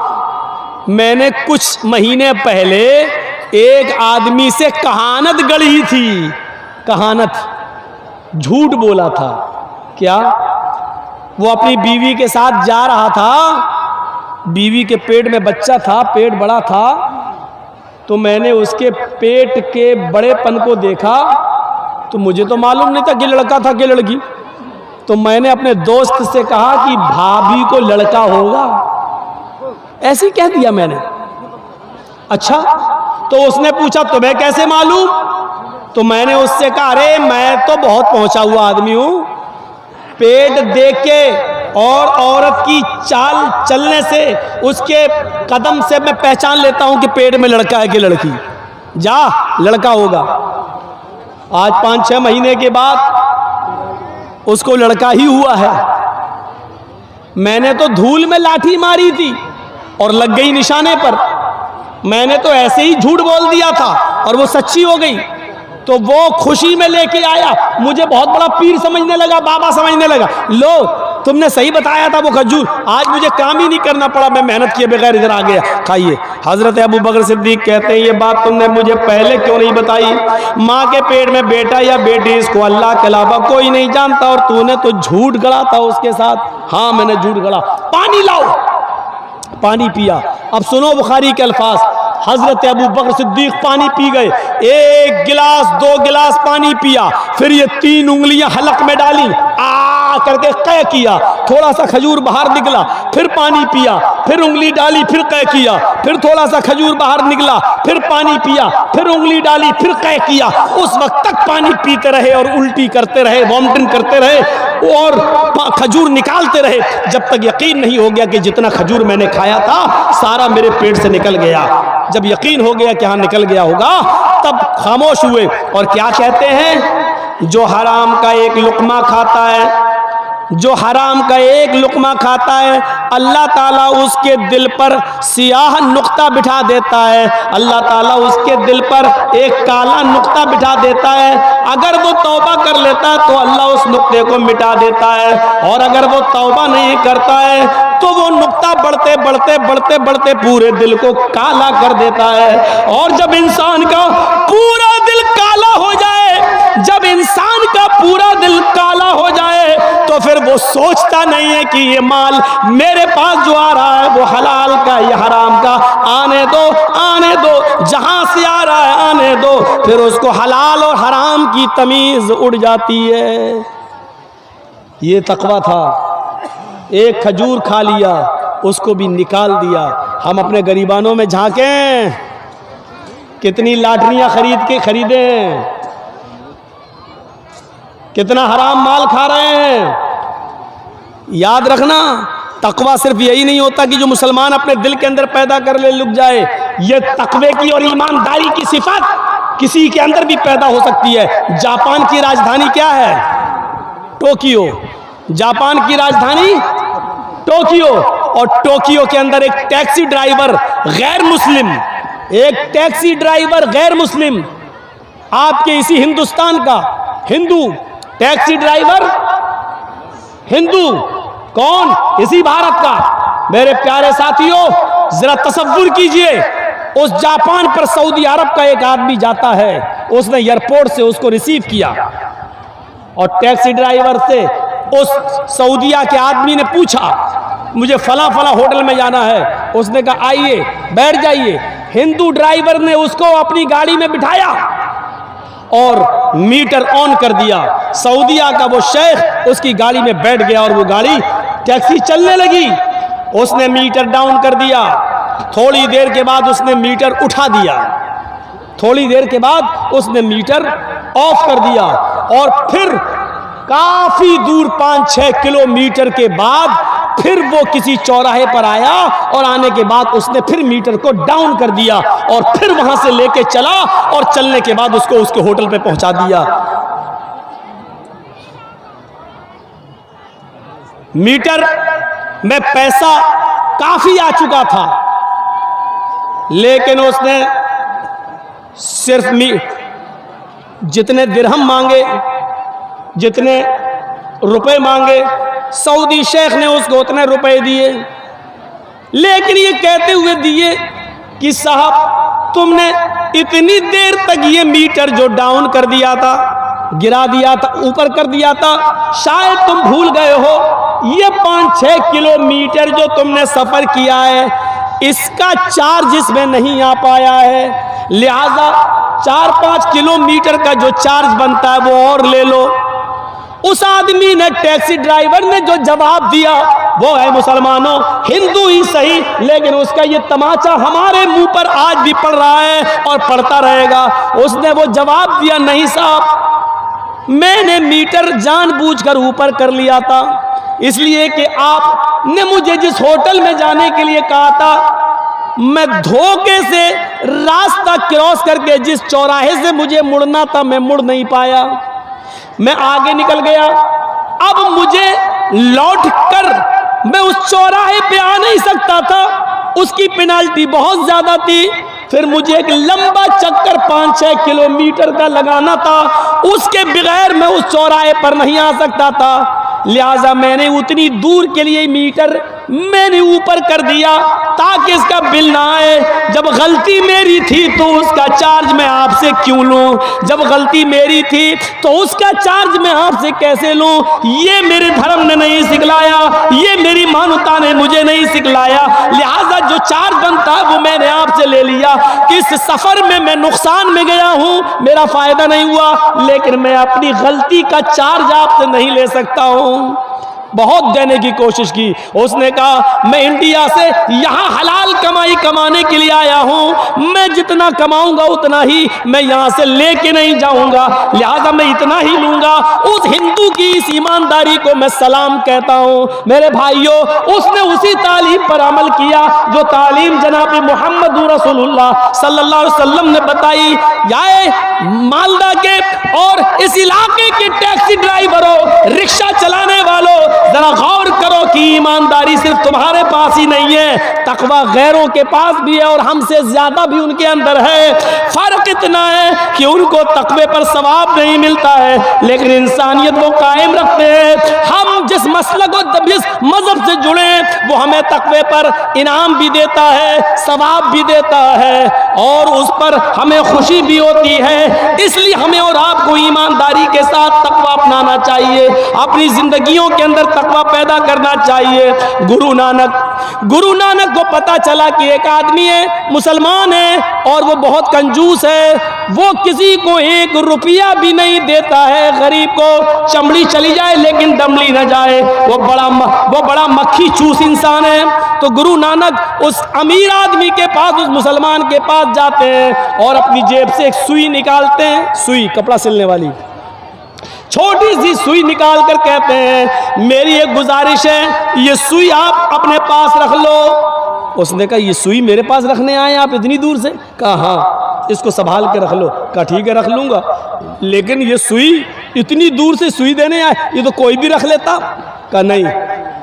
मैंने कुछ महीने पहले एक आदमी से कहानत गढ़ी थी। कहानत, झूठ बोला था। क्या? वो अपनी बीवी के साथ जा रहा था, बीवी के पेट में बच्चा था, पेट बड़ा था, तो मैंने उसके पेट के बड़ेपन को देखा, तो मुझे तो मालूम नहीं था कि लड़का था कि लड़की। तो मैंने अपने दोस्त से कहा कि भाभी को लड़का होगा, ऐसे कह दिया मैंने। अच्छा, तो उसने पूछा तुम्हें कैसे मालूम? तो मैंने उससे कहा, अरे मैं तो बहुत पहुंचा हुआ आदमी हूं, पेट देख के और औरत की चाल चलने से, उसके कदम से मैं पहचान लेता हूं कि पेट में लड़का है कि लड़की। जा, लड़का होगा। आज 5-6 महीने के बाद उसको लड़का ही हुआ है। मैंने तो धूल में लाठी मारी थी और लग गई निशाने पर। मैंने तो ऐसे ही झूठ बोल दिया था और वो सच्ची हो गई। तो वो खुशी में लेके आया, मुझे बहुत बड़ा पीर समझने लगा, बाबा समझने लगा। लो, तुमने सही बताया था वो खजूर, आज मुझे काम ही नहीं करना पड़ा, मैं मेहनत किए बगैर इधर आ गया, खाइए। हजरत अबू बकर सिद्दीक कहते हैं, ये बात तुमने मुझे पहले क्यों नहीं बताई? माँ के पेट में बेटा या बेटी, इसको अल्लाह के अलावा कोई नहीं जानता, और तूने तो झूठ गढ़ा था उसके साथ। हाँ, मैंने झूठ गढ़ा। पानी लाओ, पानी पिया। अब सुनो बुखारी के अल्फाज, हजरत अबू बकर सिद्दीक पानी पी गए, 1 गिलास 2 गिलास पानी पिया, फिर ये 3 उंगलियां हलक में डाली, आ करके कै किया, थोड़ा सा खजूर बाहर निकला, फिर पानी पिया, फिर उंगली डाली, फिर कै किया, फिर थोड़ा सा खजूर बाहर निकला, फिर पानी पिया, फिर उंगली डाली, फिर कै किया। उस वक्त तक पानी पीते रहे और उल्टी करते रहे, वॉमिटिंग करते रहे और खजूर निकालते रहे, जब तक यकीन नहीं हो गया कि जितना खजूर मैंने खाया था सारा मेरे पेट से निकल गया। जब यकीन हो गया कि हाँ निकल गया होगा, तब खामोश हुए और क्या कहते हैं, जो हराम का एक लुकमा खाता है, जो हराम का एक लुकमा खाता है, अल्लाह ताला उसके दिल पर सियाह नुक्ता बिठा देता है, अल्लाह ताला उसके दिल पर एक काला नुक्ता बिठा देता है। अगर वो तौबा कर लेता है तो अल्लाह उस नुक्ते को मिटा देता है, और अगर वो तौबा नहीं करता है तो वो नुक्ता बढ़ते बढ़ते बढ़ते बढ़ते पूरे दिल को काला कर देता है। और जब इंसान का पूरा दिल काला हो जाए, जब इंसान का पूरा दिल काला हो जाए, तो फिर वो सोचता नहीं है कि ये माल मेरे पास जो आ रहा है वो हलाल का या हराम का, आने दो आने दो, जहां से आ रहा है आने दो। फिर उसको हलाल और हराम की तमीज उड़ जाती है। ये तकवा था। एक खजूर खा लिया, उसको भी निकाल दिया। हम अपने गरीबानों में झांकें, कितनी लाटरियां खरीदे, कितना हराम माल खा रहे हैं। याद रखना, तकवा सिर्फ यही नहीं होता कि जो मुसलमान अपने दिल के अंदर पैदा कर ले लुक जाए। ये तकवे की और ईमानदारी की सिफत किसी के अंदर भी पैदा हो सकती है। जापान की राजधानी क्या है? टोक्यो। जापान की राजधानी टोक्यो, और टोक्यो के अंदर एक टैक्सी ड्राइवर गैर मुस्लिम, एक टैक्सी ड्राइवर गैर मुस्लिम, आपके इसी हिंदुस्तान का हिंदू टैक्सी ड्राइवर, हिंदू कौन? इसी भारत का। मेरे प्यारे साथियों, जरा तसव्वुर कीजिए, उस जापान पर सऊदी अरब का एक आदमी जाता है, उसने एयरपोर्ट से उसको रिसीव किया और टैक्सी ड्राइवर से उस सऊदिया के आदमी ने पूछा, मुझे फला फला होटल में जाना है। उसने कहा आइए, बैठ जाइए। हिंदू ड्राइवर ने उसको अपनी गाड़ी में बिठाया और मीटर ऑन कर दिया। सऊदिया का वो शेख उसकी गाड़ी में बैठ गया और वो गाड़ी टैक्सी चलने लगी। उसने मीटर डाउन कर दिया। थोड़ी देर के बाद उसने मीटर उठा दिया। थोड़ी देर के बाद उसने मीटर ऑफ कर दिया और फिर काफी दूर 5-6 किलोमीटर के बाद फिर वो किसी चौराहे पर आया और आने के बाद उसने फिर मीटर को डाउन कर दिया और फिर वहां से लेके चला और चलने के बाद उसको उसके होटल पे पहुंचा दिया। मीटर में पैसा काफी आ चुका था, लेकिन उसने सिर्फ जितने दिरहम मांगे, जितने रुपए मांगे, सऊदी शेख ने उसको उतने रुपए दिए, लेकिन ये कहते हुए दिए कि साहब तुमने इतनी देर तक ये मीटर जो डाउन कर दिया था, गिरा दिया था, ऊपर कर दिया था, शायद तुम भूल गए हो ये 5-6 किलोमीटर जो तुमने सफर किया है इसका चार्ज इसमें नहीं आ पाया है, लिहाजा 4-5 किलोमीटर का जो चार्ज बनता है वो और ले लो। उस आदमी ने, टैक्सी ड्राइवर ने जो जवाब दिया वो है, मुसलमानों हिंदू ही सही लेकिन उसका ये तमाचा हमारे मुंह पर आज भी पड़ रहा है और पड़ता रहेगा। उसने वो जवाब दिया, नहीं साहब मैंने मीटर जानबूझकर ऊपर कर लिया था इसलिए कि आपने मुझे जिस होटल में जाने के लिए कहा था मैं धोखे से रास्ता क्रॉस करके जिस चौराहे से मुझे मुड़ना था मैं मुड़ नहीं पाया, मैं आगे निकल गया। अब मुझे लौट कर मैं उस चौराहे पे आ नहीं सकता था, उसकी पेनाल्टी बहुत ज्यादा थी, फिर मुझे एक लंबा चक्कर 5-6 किलोमीटर का लगाना था, उसके बगैर मैं उस चौराहे पर नहीं आ सकता था, लिहाजा मैंने उतनी दूर के लिए मीटर मैंने ऊपर कर दिया ताकि इसका बिल ना आए। जब गलती मेरी थी तो उसका चार्ज मैं आपसे क्यों लूं, जब गलती मेरी थी तो उसका चार्ज मैं आपसे कैसे लूं, ये मेरे धर्म ने नहीं सिखलाया, ये मेरी मान्यता ने मुझे नहीं सिखलाया, लिहाजा जो चार्ज बनता है वो मैंने आपसे ले लिया। इस सफर में मैं नुकसान में गया हूं, मेरा फायदा नहीं हुआ, लेकिन मैं अपनी गलती का चार्ज आपसे नहीं ले सकता हूं। बहुत देने की कोशिश की, उसने कहा मैं इंडिया से यहाँ हलाल कमाई कमाने के लिए आया हूँ, मैं जितना कमाऊंगा उतना ही मैं यहाँ से लेके नहीं जाऊंगा, लिहाजा मैं इतना ही लूंगा। उस हिंदू की इस ईमानदारी को मैं सलाम कहता हूँ। मेरे भाइयों, उसने उसी तालीम पर अमल किया जो तालीम जनाब मोहम्मद रसूलुल्लाह सल्लल्लाहु अलैहि वसल्लम ने बताई। याए मालदा के और इस इलाके के टैक्सी ड्राइवरों, रिक्शा चलाने वालों, जरा गौर करो कि ईमानदारी सिर्फ तुम्हारे पास ही नहीं है, तकवा गैरों के पास भी है और हमसे ज्यादा भी उनके अंदर है। फर्क इतना है कि उनको तकवे पर सवाब नहीं मिलता है लेकिन इंसानियत वो कायम रखते हैं। हम जिस मसलक और जिस मजहब से जुड़े वो हमें तकवे पर इनाम भी देता है, सवाब भी देता है और उस पर हमें खुशी भी होती है। इसलिए हमें और आपको ईमानदारी के साथ तकवा अपनाना चाहिए, अपनी जिंदगियों के अंदर तकवा पैदा करना चाहिए। गुरु नानक को पता चला कि एक आदमी है, मुसलमान है और वो बहुत कंजूस है, वो किसी को 1 रुपया भी नहीं देता है, गरीब को चमड़ी चली जाए लेकिन दमड़ी न जाए, वो बड़ा मक्खी चूस इंसान है। तो गुरु नानक उस अमीर आदमी के पास, उस मुसलमान के पास जाते हैं और अपनी जेब से एक सुई निकालते हैं, सुई कपड़ा सिलने वाली छोटी सी सुई निकाल कर कहते हैं मेरी एक गुजारिश है, ये सुई आप अपने पास रख लो। उसने कहा ये सुई मेरे पास रखने आए आप इतनी दूर से? कहा हाँ, इसको संभाल के रख लो। कहा ठीक है रख लूंगा, लेकिन ये सुई इतनी दूर से सुई देने आए, ये तो कोई भी रख लेता। कहा नहीं,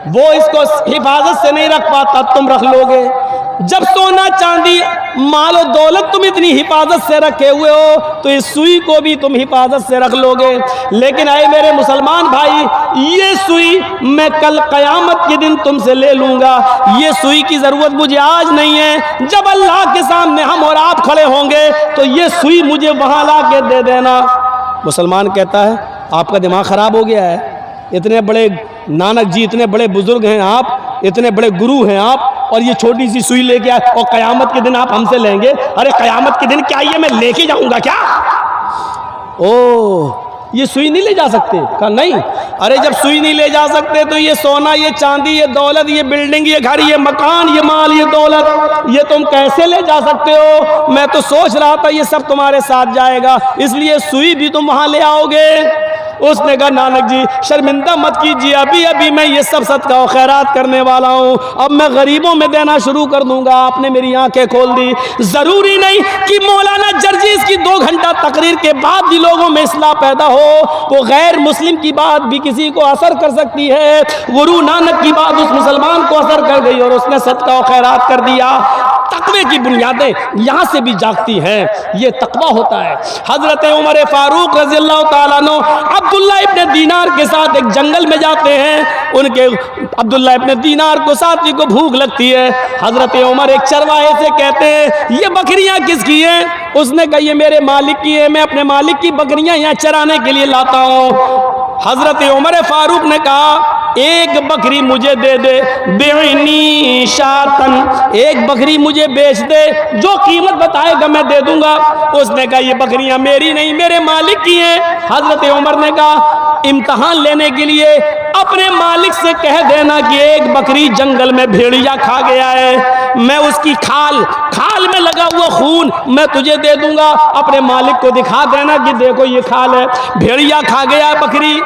वो इसको हिफाजत से नहीं रख पाता, तुम रख लोगे। जब सोना चांदी मालो दौलत तुम इतनी हिफाजत से रखे हुए हो तो इस सुई को भी तुम हिफाजत से रख लोगे, लेकिन आए मेरे मुसलमान भाई, ये सुई मैं कल कयामत के दिन तुमसे ले लूंगा, ये सुई की जरूरत मुझे आज नहीं है, जब अल्लाह के सामने हम और आप खड़े होंगे तो ये सुई मुझे वहां ला के दे देना। मुसलमान कहता है आपका दिमाग खराब हो गया है, इतने बड़े नानक जी, इतने बड़े बुजुर्ग हैं आप, इतने बड़े गुरु हैं आप, और ये छोटी सी सुई लेके आए और कयामत के दिन आप हमसे लेंगे? अरे कयामत के दिन क्या ये मैं लेके जाऊंगा क्या? ओ ये सुई नहीं ले जा सकते? कहा नहीं। अरे जब सुई नहीं ले जा सकते तो ये सोना, ये चांदी, ये दौलत, ये बिल्डिंग, ये घर, ये मकान, ये माल, ये दौलत, ये तुम कैसे ले जा सकते हो? मैं तो सोच रहा था ये सब तुम्हारे साथ जाएगा, इसलिए सुई भी तुम वहां ले आओगे। उसने कहा नानक जी शर्मिंदा मत कीजिए, अभी अभी मैं ये सब सदका और खैरात करने वाला हूँ, अब मैं गरीबों में देना शुरू कर दूंगा। आपने मेरी आंखें खोल दी। जरूरी नहीं कि मौलाना जर्जीस की 2 घंटा तकरीर के बाद भी लोगों में इस्लाह पैदा हो, वो गैर मुस्लिम की बात भी किसी को असर कर सकती है। गुरु नानक की बात उस मुसलमान को असर कर गई और उसने सदका और खैरात कर दिया। तकवे की बुनियादें यहाँ से भी जागती हैं, ये तकवा होता है। हजरत उमर फारूक रज़ी अल्लाह ताला अन्हु अब्दुल्ला इब्ने दीनार के साथ एक जंगल में जाते हैं। उनके अब्दुल्ला इब्ने दीनार को साथी को भूख लगती है। हजरत उमर एक चरवाहे से कहते हैं ये बकरियां किसकी हैं? उसने कहा ये मेरे मालिक की है, मैं अपने मालिक की बकरियां यहाँ चराने के लिए लाता हूँ। हजरत उमर फारूक ने कहा एक बकरी मुझे दे दे, बेनी शातन, एक बकरी मुझे बेच दे, जो कीमत बताएगा मैं दे दूंगा। उसने कहा ये बकरियां मेरी नहीं मेरे मालिक की हैं। हजरत उमर ने कहा इम्तहान लेने के लिए अपने मालिक से कह देना कि एक बकरी जंगल में भेड़िया खा गया है, मैं उसकी खाल में लगा हुआ खून मैं तुझे दे दूंगा। अपने मालिक को दिखा देना कि देखो ये खाल है, भेड़िया खा गया है बकरी,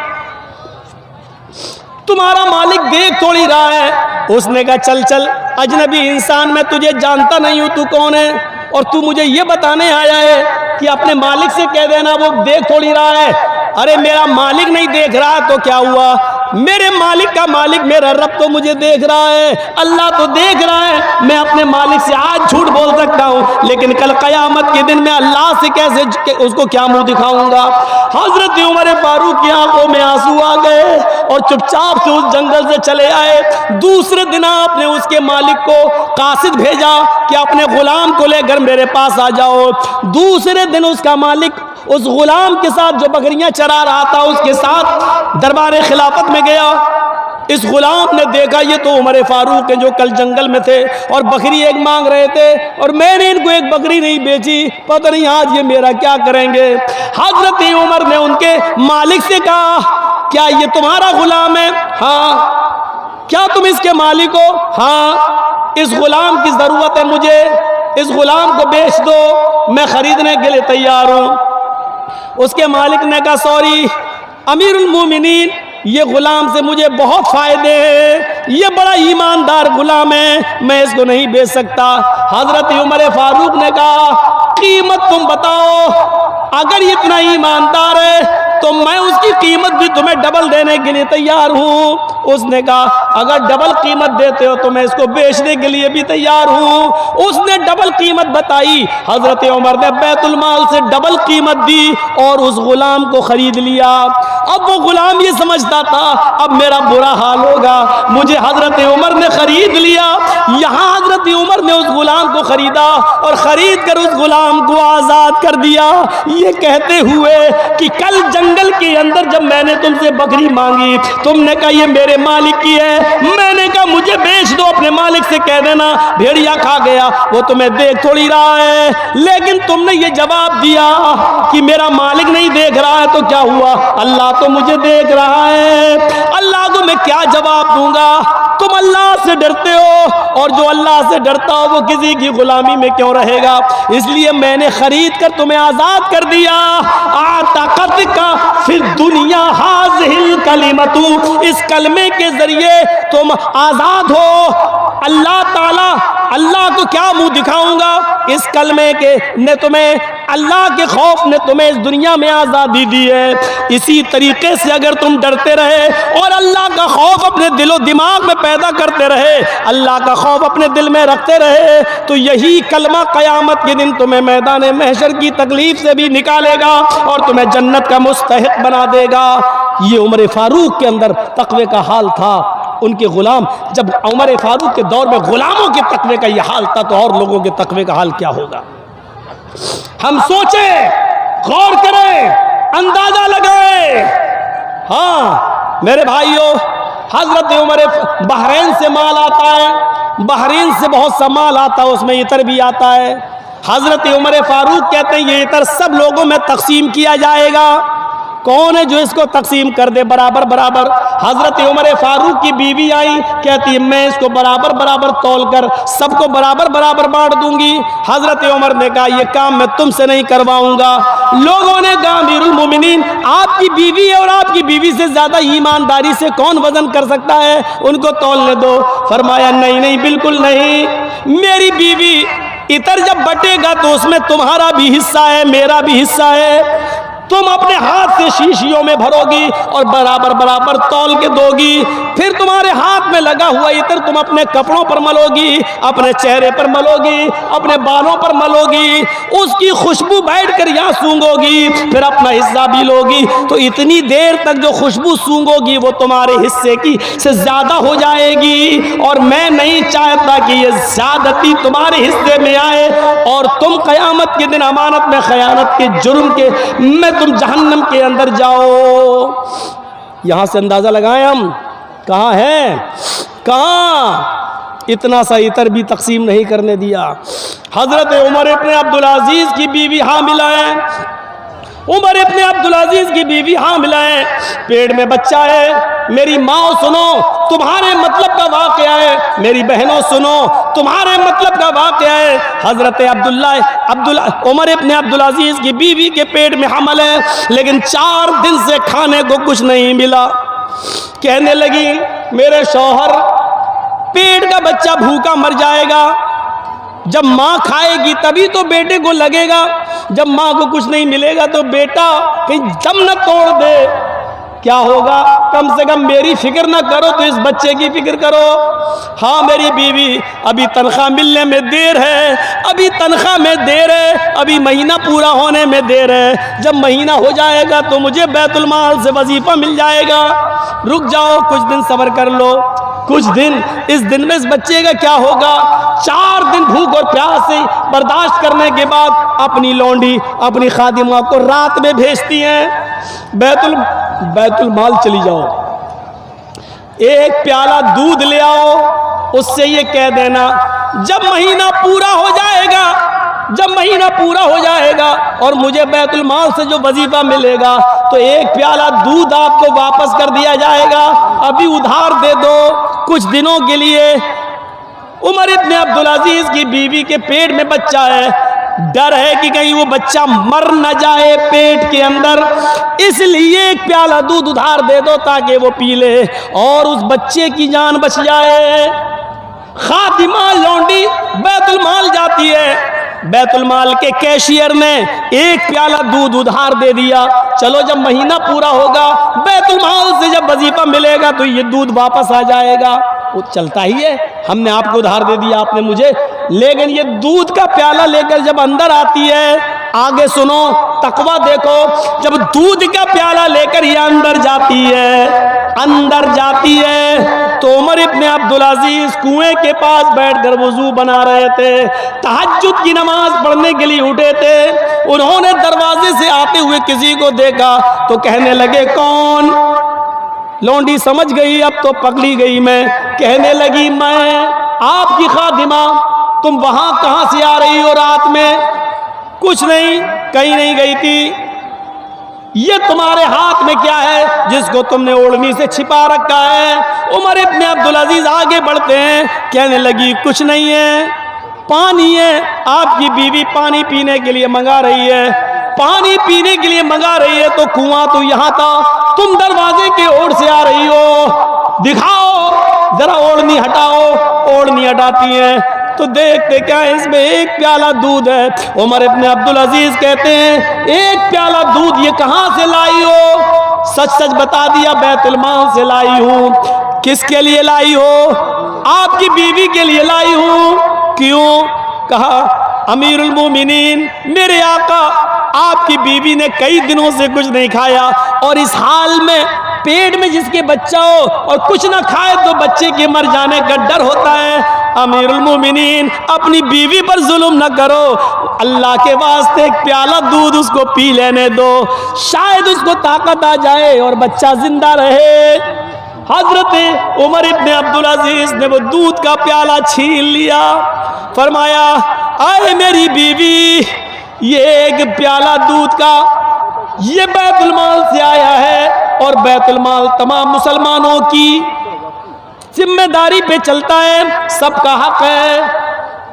तुम्हारा मालिक देख थोड़ी रहा है। उसने कहा चल चल अजनबी इंसान, मैं तुझे जानता नहीं हूं, तू कौन है और तू मुझे ये बताने आया है कि अपने मालिक से कह देना, वो देख थोड़ी रहा है। अरे मेरा मालिक नहीं देख रहा तो क्या हुआ, मेरे मालिक का मालिक मेरा रब तो मुझे देख रहा है, अल्लाह तो देख रहा है। मैं अपने मालिक से आज झूठ बोल सकता हूँ, लेकिन कल कयामत के दिन मैं अल्लाह से कैसे उसको क्या मुंह दिखाऊंगा। हजरत उमर फारूक की आंखों में आंसू आ गए और चुपचाप से उस जंगल से चले आए। दूसरे दिन आपने उसके मालिक को कासिद भेजा कि अपने गुलाम को लेकर मेरे पास आ जाओ। दूसरे दिन उसका मालिक उस गुलाम के साथ जो बकरियां चरा रहा था उसके साथ दरबार खिलाफत में गया। इस गुलाम ने देखा ये तो उमर फारूक हैं जो कल जंगल में थे और बकरी एक मांग रहे थे और मैंने इनको एक बकरी नहीं बेची, पता नहीं आज ये मेरा क्या करेंगे। हजरत उमर ने उनके मालिक से कहा क्या ये तुम्हारा गुलाम है? हाँ। क्या तुम इसके मालिक हो? हाँ। इस गुलाम की जरूरत है मुझे, इस गुलाम को बेच दो, मैं खरीदने के लिए तैयार हूं। उसके मालिक ने कहा सॉरी अमीरुल मोमिनीन, ये गुलाम से मुझे बहुत फायदे हैं, ये बड़ा ईमानदार गुलाम है, मैं इसको नहीं बेच सकता। हजरत उमर फारूक ने कहा कीमत तुम बताओ, अगर ये इतना ईमानदार है तो मैं उसकी कीमत भी तुम्हें डबल देने के लिए तैयार हूँ। उसने कहा अगर डबल कीमत देते हो तो मैं इसको बेचने के लिए भी तैयार हूँ। उसने डबल कीमत बताई। हजरत उमर ने बैतुल माल से डबल कीमत दी और उस गुलाम को खरीद लिया। अब वो गुलाम ये समझता था अब मेरा बुरा हाल होगा, मुझे हजरत उमर ने खरीद लिया। यहाँ हजरत उमर ने उस गुलाम को खरीदा और खरीद कर उस गुलाम को आजाद कर दिया, ये कहते हुए कि कल जंगल के अंदर जब मैंने तुमसे बकरी मांगी तुमने कहा ये मेरे मालिक की है, मैंने कहा मुझे बेच दो, अपने मालिक से कह देना भेड़िया खा गया, वो तुम्हें देख थोड़ी रहा है। लेकिन तुमने ये जवाब दिया कि मेरा मालिक नहीं देख रहा है तो क्या हुआ, अल्लाह तो मुझे देख रहा है। अल्लाह को मैं क्या जवाब दूंगा? तुम अल्लाह से डरते हो और जो अल्लाह से डरता हो वो किसी की गुलामी में क्यों रहेगा? इसलिए मैंने खरीद कर तुम्हें आजाद कर दिया। आतकत का फिर दुनिया हाज़िल कलिमतु, इस कलमे के जरिए तुम आजाद हो। अल्लाह ताला, अल्लाह को क्या मुंह दिखाऊंगा? इस कलमे के ने तुम्हें, अल्लाह के खौफ ने तुम्हें इस दुनिया में आज़ादी दी है। इसी तरीके से अगर तुम डरते रहे और अल्लाह का खौफ अपने दिलो दिमाग में पैदा करते रहे, अल्लाह का खौफ अपने दिल में रखते रहे, तो यही कलमा क़यामत के दिन तुम्हें मैदान महशर की तकलीफ से भी निकालेगा और तुम्हें जन्नत का मुस्तहिक बना देगा। ये उमर फारूक के अंदर तकवे का हाल था। उनके गुलाम, जब उमर फारूक के दौर में गुलामों के तकवे का यह हाल था तो और लोगों के तकवे का हाल क्या होगा? हम सोचें, गौर करें, अंदाजा लगाएं। हाँ मेरे भाइयों, हजरत उमर, बहरीन से माल आता है, बहरीन से बहुत सा माल आता है, उसमें इतर भी आता है। हजरत उमर फारूक कहते हैं ये इतर सब लोगों में तकसीम किया जाएगा, कौन है जो इसको तकसीम कर दे बराबर बराबर। हजरत उमर फारूक की बीवी आई, कहती है मैं इसको बराबर बराबर तौल कर सबको बराबर बराबर बांट दूंगी। हजरत उमर ने कहा यह काम मैं तुमसे नहीं करवाऊंगा। लोगों ने कहा अमीरुल मोमिनीन आपकी बीवी है और आपकी बीवी से ज्यादा ईमानदारी से कौन वजन कर सकता है, उनको तौलने दो। फरमाया नहीं नहीं बिल्कुल नहीं, मेरी बीवी इतर जब बटेगा तो उसमें तुम्हारा भी हिस्सा है मेरा भी हिस्सा है। तुम अपने हाथ से शीशियों में भरोगी और बराबर बराबर तौल के दोगी, फिर तुम्हारे हाथ में लगा हुआ इतर तुम अपने कपड़ों पर मलोगी, अपने चेहरे पर मलोगी, अपने बालों पर मलोगी, उसकी खुशबू बैठकर यहाँ सूंघोगी, फिर अपना हिस्सा भी लोगी। तो इतनी देर तक जो खुशबू सूंघोगी वो तुम्हारे हिस्से की से ज्यादा हो जाएगी और मैं नहीं चाहता कि ये ज्यादती तुम्हारे हिस्से में आए और तुम कयामत के दिन अमानत में खयानत के जुर्म के मैं तुम जहन्नम के अंदर जाओ। यहां से अंदाजा लगाएं हम कहां है, कहां इतना सा इतर भी तकसीम नहीं करने दिया। हजरत उमर इब्ने अब्दुल अजीज की बीवी हामिला है, उमर इब्ने अब्दुल अजीज की बीवी हामिला है, पेट में बच्चा है। मेरी माँ सुनो तुम्हारे मतलब का वाक़या है, मेरी बहनों सुनो तुम्हारे मतलब का वाक़या है। हजरत उमर इब्ने अब्दुल अजीज की बीवी के पेट में हमल है, लेकिन 4 दिन से खाने को कुछ नहीं मिला। कहने लगी मेरे शौहर पेट का बच्चा भूखा मर जाएगा, जब माँ खाएगी तभी तो बेटे को लगेगा, जब माँ को कुछ नहीं मिलेगा तो बेटा कहीं दम न तोड़ दे, क्या होगा। कम से कम मेरी फिक्र ना करो तो इस बच्चे की फिक्र करो। हाँ मेरी बीवी अभी तनख्वाह मिलने में देर है, अभी तनख्वाह में देर है, अभी महीना पूरा होने में देर है, जब महीना हो जाएगा तो मुझे बैतुल माल से वजीफा मिल जाएगा, रुक जाओ कुछ दिन सब्र कर लो कुछ दिन। इस दिन में इस बच्चे का क्या होगा। 4 दिन भूख और प्यास से बर्दाश्त करने के बाद अपनी लौंडी अपनी खादिमा को रात में भेजती हैं बैतुल माल चली जाओ, एक प्याला दूध ले आओ, उससे ये कह देना जब महीना पूरा हो जाएगा, जब महीना पूरा हो जाएगा और मुझे बैतुल माल से जो वजीफा मिलेगा तो एक प्याला दूध आपको वापस कर दिया जाएगा, अभी उधार दे दो कुछ दिनों के लिए। उमर इब्ने अब्दुल अजीज की बीवी के पेट में बच्चा है, डर है कि कहीं वो बच्चा मर न जाए पेट के अंदर, इसलिए एक प्याला दूध उधार दे दो ताकि वो पी ले और उस बच्चे की जान बच जाए। खातिमा लौंडी बैतुल माल जाती है, बैतुल माल के कैशियर ने एक प्याला दूध उधार दे दिया, चलो जब महीना पूरा होगा बैतुल माल से जब वजीफा मिलेगा तो ये दूध वापस आ जाएगा। वो चलता ही है, हमने आपको उधार दे दिया आपने मुझे, लेकिन ये दूध का प्याला लेकर जब अंदर आती है, आगे सुनो तकवा देखो, जब दूध का प्याला लेकर ये अंदर जाती है तो उमर इब्ने अब्दुल अजीज कुएं के पास बैठकर वुजू बना रहे थे, तहज्जुद की नमाज पढ़ने के लिए उठे थे। उन्होंने दरवाजे से आते हुए किसी को देखा तो कहने लगे कौन। लौंडी समझ गई अब तो पकड़ी गई मैं, कहने लगी मैं आपकी खादिमा, तुम वहां कहां से आ रही हो रात में। कुछ नहीं, कहीं नहीं गई थी। ये तुम्हारे हाथ में क्या है जिसको तुमने ओढ़नी से छिपा रखा है। उमर इब्ने अब्दुल अजीज आगे बढ़ते हैं, कहने लगी कुछ नहीं है, पानी है, आपकी बीवी पानी पीने के लिए मंगा रही है, पानी पीने के लिए मंगा रही है तो कुआं तो यहाँ था, तुम दरवाजे के ओर से आ रही हो, दिखाओ जरा ओढ़नी हटाओ। ओढ़नी हटाती है तो देखते क्या है इसमें एक प्याला दूध है। उमर इब्ने अब्दुल अजीज कहते हैं एक प्याला दूध ये कहां से लाई हो। सच सच बता दिया बैतुल माल से लाई हूं। किसके लिए लाई हो। आपकी बीवी के लिए लाई हूं। क्यों। कहा अमीरुल मोमिनीन मेरे आका आपकी बीवी ने कई दिनों से कुछ नहीं खाया और इस हाल में पेट में जिसके बच्चा हो और कुछ ना खाए तो बच्चे के मर जाने का डर होता है। अमीरुल मोमिनीन अपनी बीवी पर जुल्म न करो, अल्लाह के वास्ते एक प्याला दूध उसको पी लेने दो, शायद उसको ताकत आ जाए और बच्चा जिंदा रहे। हजरत उमर इब्ने अब्दुल अजीज ने वो दूध का प्याला छीन लिया, फरमाया आए मेरी बीवी ये एक प्याला दूध का ये बैतुल माल से आया है और बैतुल माल तमाम मुसलमानों की जिम्मेदारी पे चलता है, सबका हक है।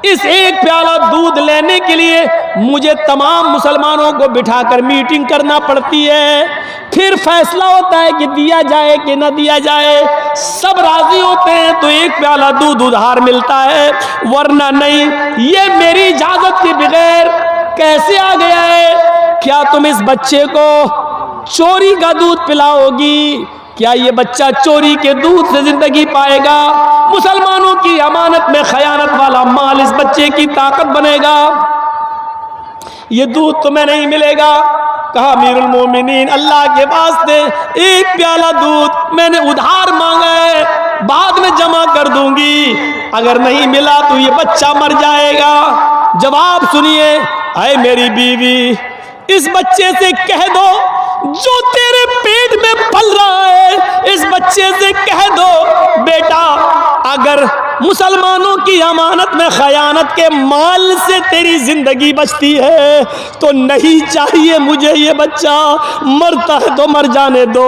इस एक प्याला दूध लेने के लिए मुझे तमाम मुसलमानों को बिठाकर मीटिंग करना पड़ती है, फिर फैसला होता है कि दिया जाए कि न दिया जाए। सब राजी होते हैं तो एक प्याला दूध उधार मिलता है, वरना नहीं। ये मेरी इजाजत के बगैर कैसे आ गया है? क्या तुम इस बच्चे को चोरी का दूध पिलाओगी? क्या ये बच्चा चोरी के दूध से जिंदगी पाएगा? मुसलमानों की अमानत में खयानत वाला माल इस बच्चे की ताकत बनेगा? ये दूध तुम्हें नहीं मिलेगा। कहा अमीरुल मोमिनीन, अल्लाह के वास्ते एक प्याला दूध मैंने उधार मांगा है, बाद में जमा कर दूंगी, अगर नहीं मिला तो ये बच्चा मर जाएगा। जवाब सुनिए, ऐ मेरी बीवी, इस बच्चे से कह दो जो तेरे पेट में पल रहा है, इस बच्चे से कह दो बेटा, अगर मुसलमानों की अमानत में खयानत के माल से तेरी जिंदगी बचती है तो नहीं चाहिए मुझे ये बच्चा। मरता है तो मर जाने दो,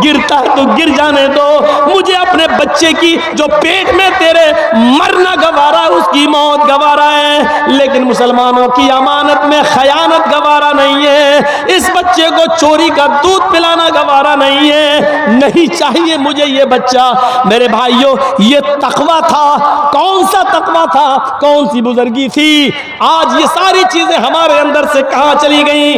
गिरता है तो गिर जाने दो, मुझे अपने बच्चे की जो पेट में तेरे मरना गवारा है उसकी मौत गवारा है, लेकिन मुसलमानों की अमानत में खयानत गवारा नहीं है। इस बच्चे को चोरी का दूध पिलाना गवारा नहीं है, नहीं चाहिए मुझे ये बच्चा। मेरे भाइयों, ये तकवा था। कौन सा तकवा था, कौन सी बुजुर्गी थी? आज ये सारी चीजें हमारे अंदर से कहां चली गई?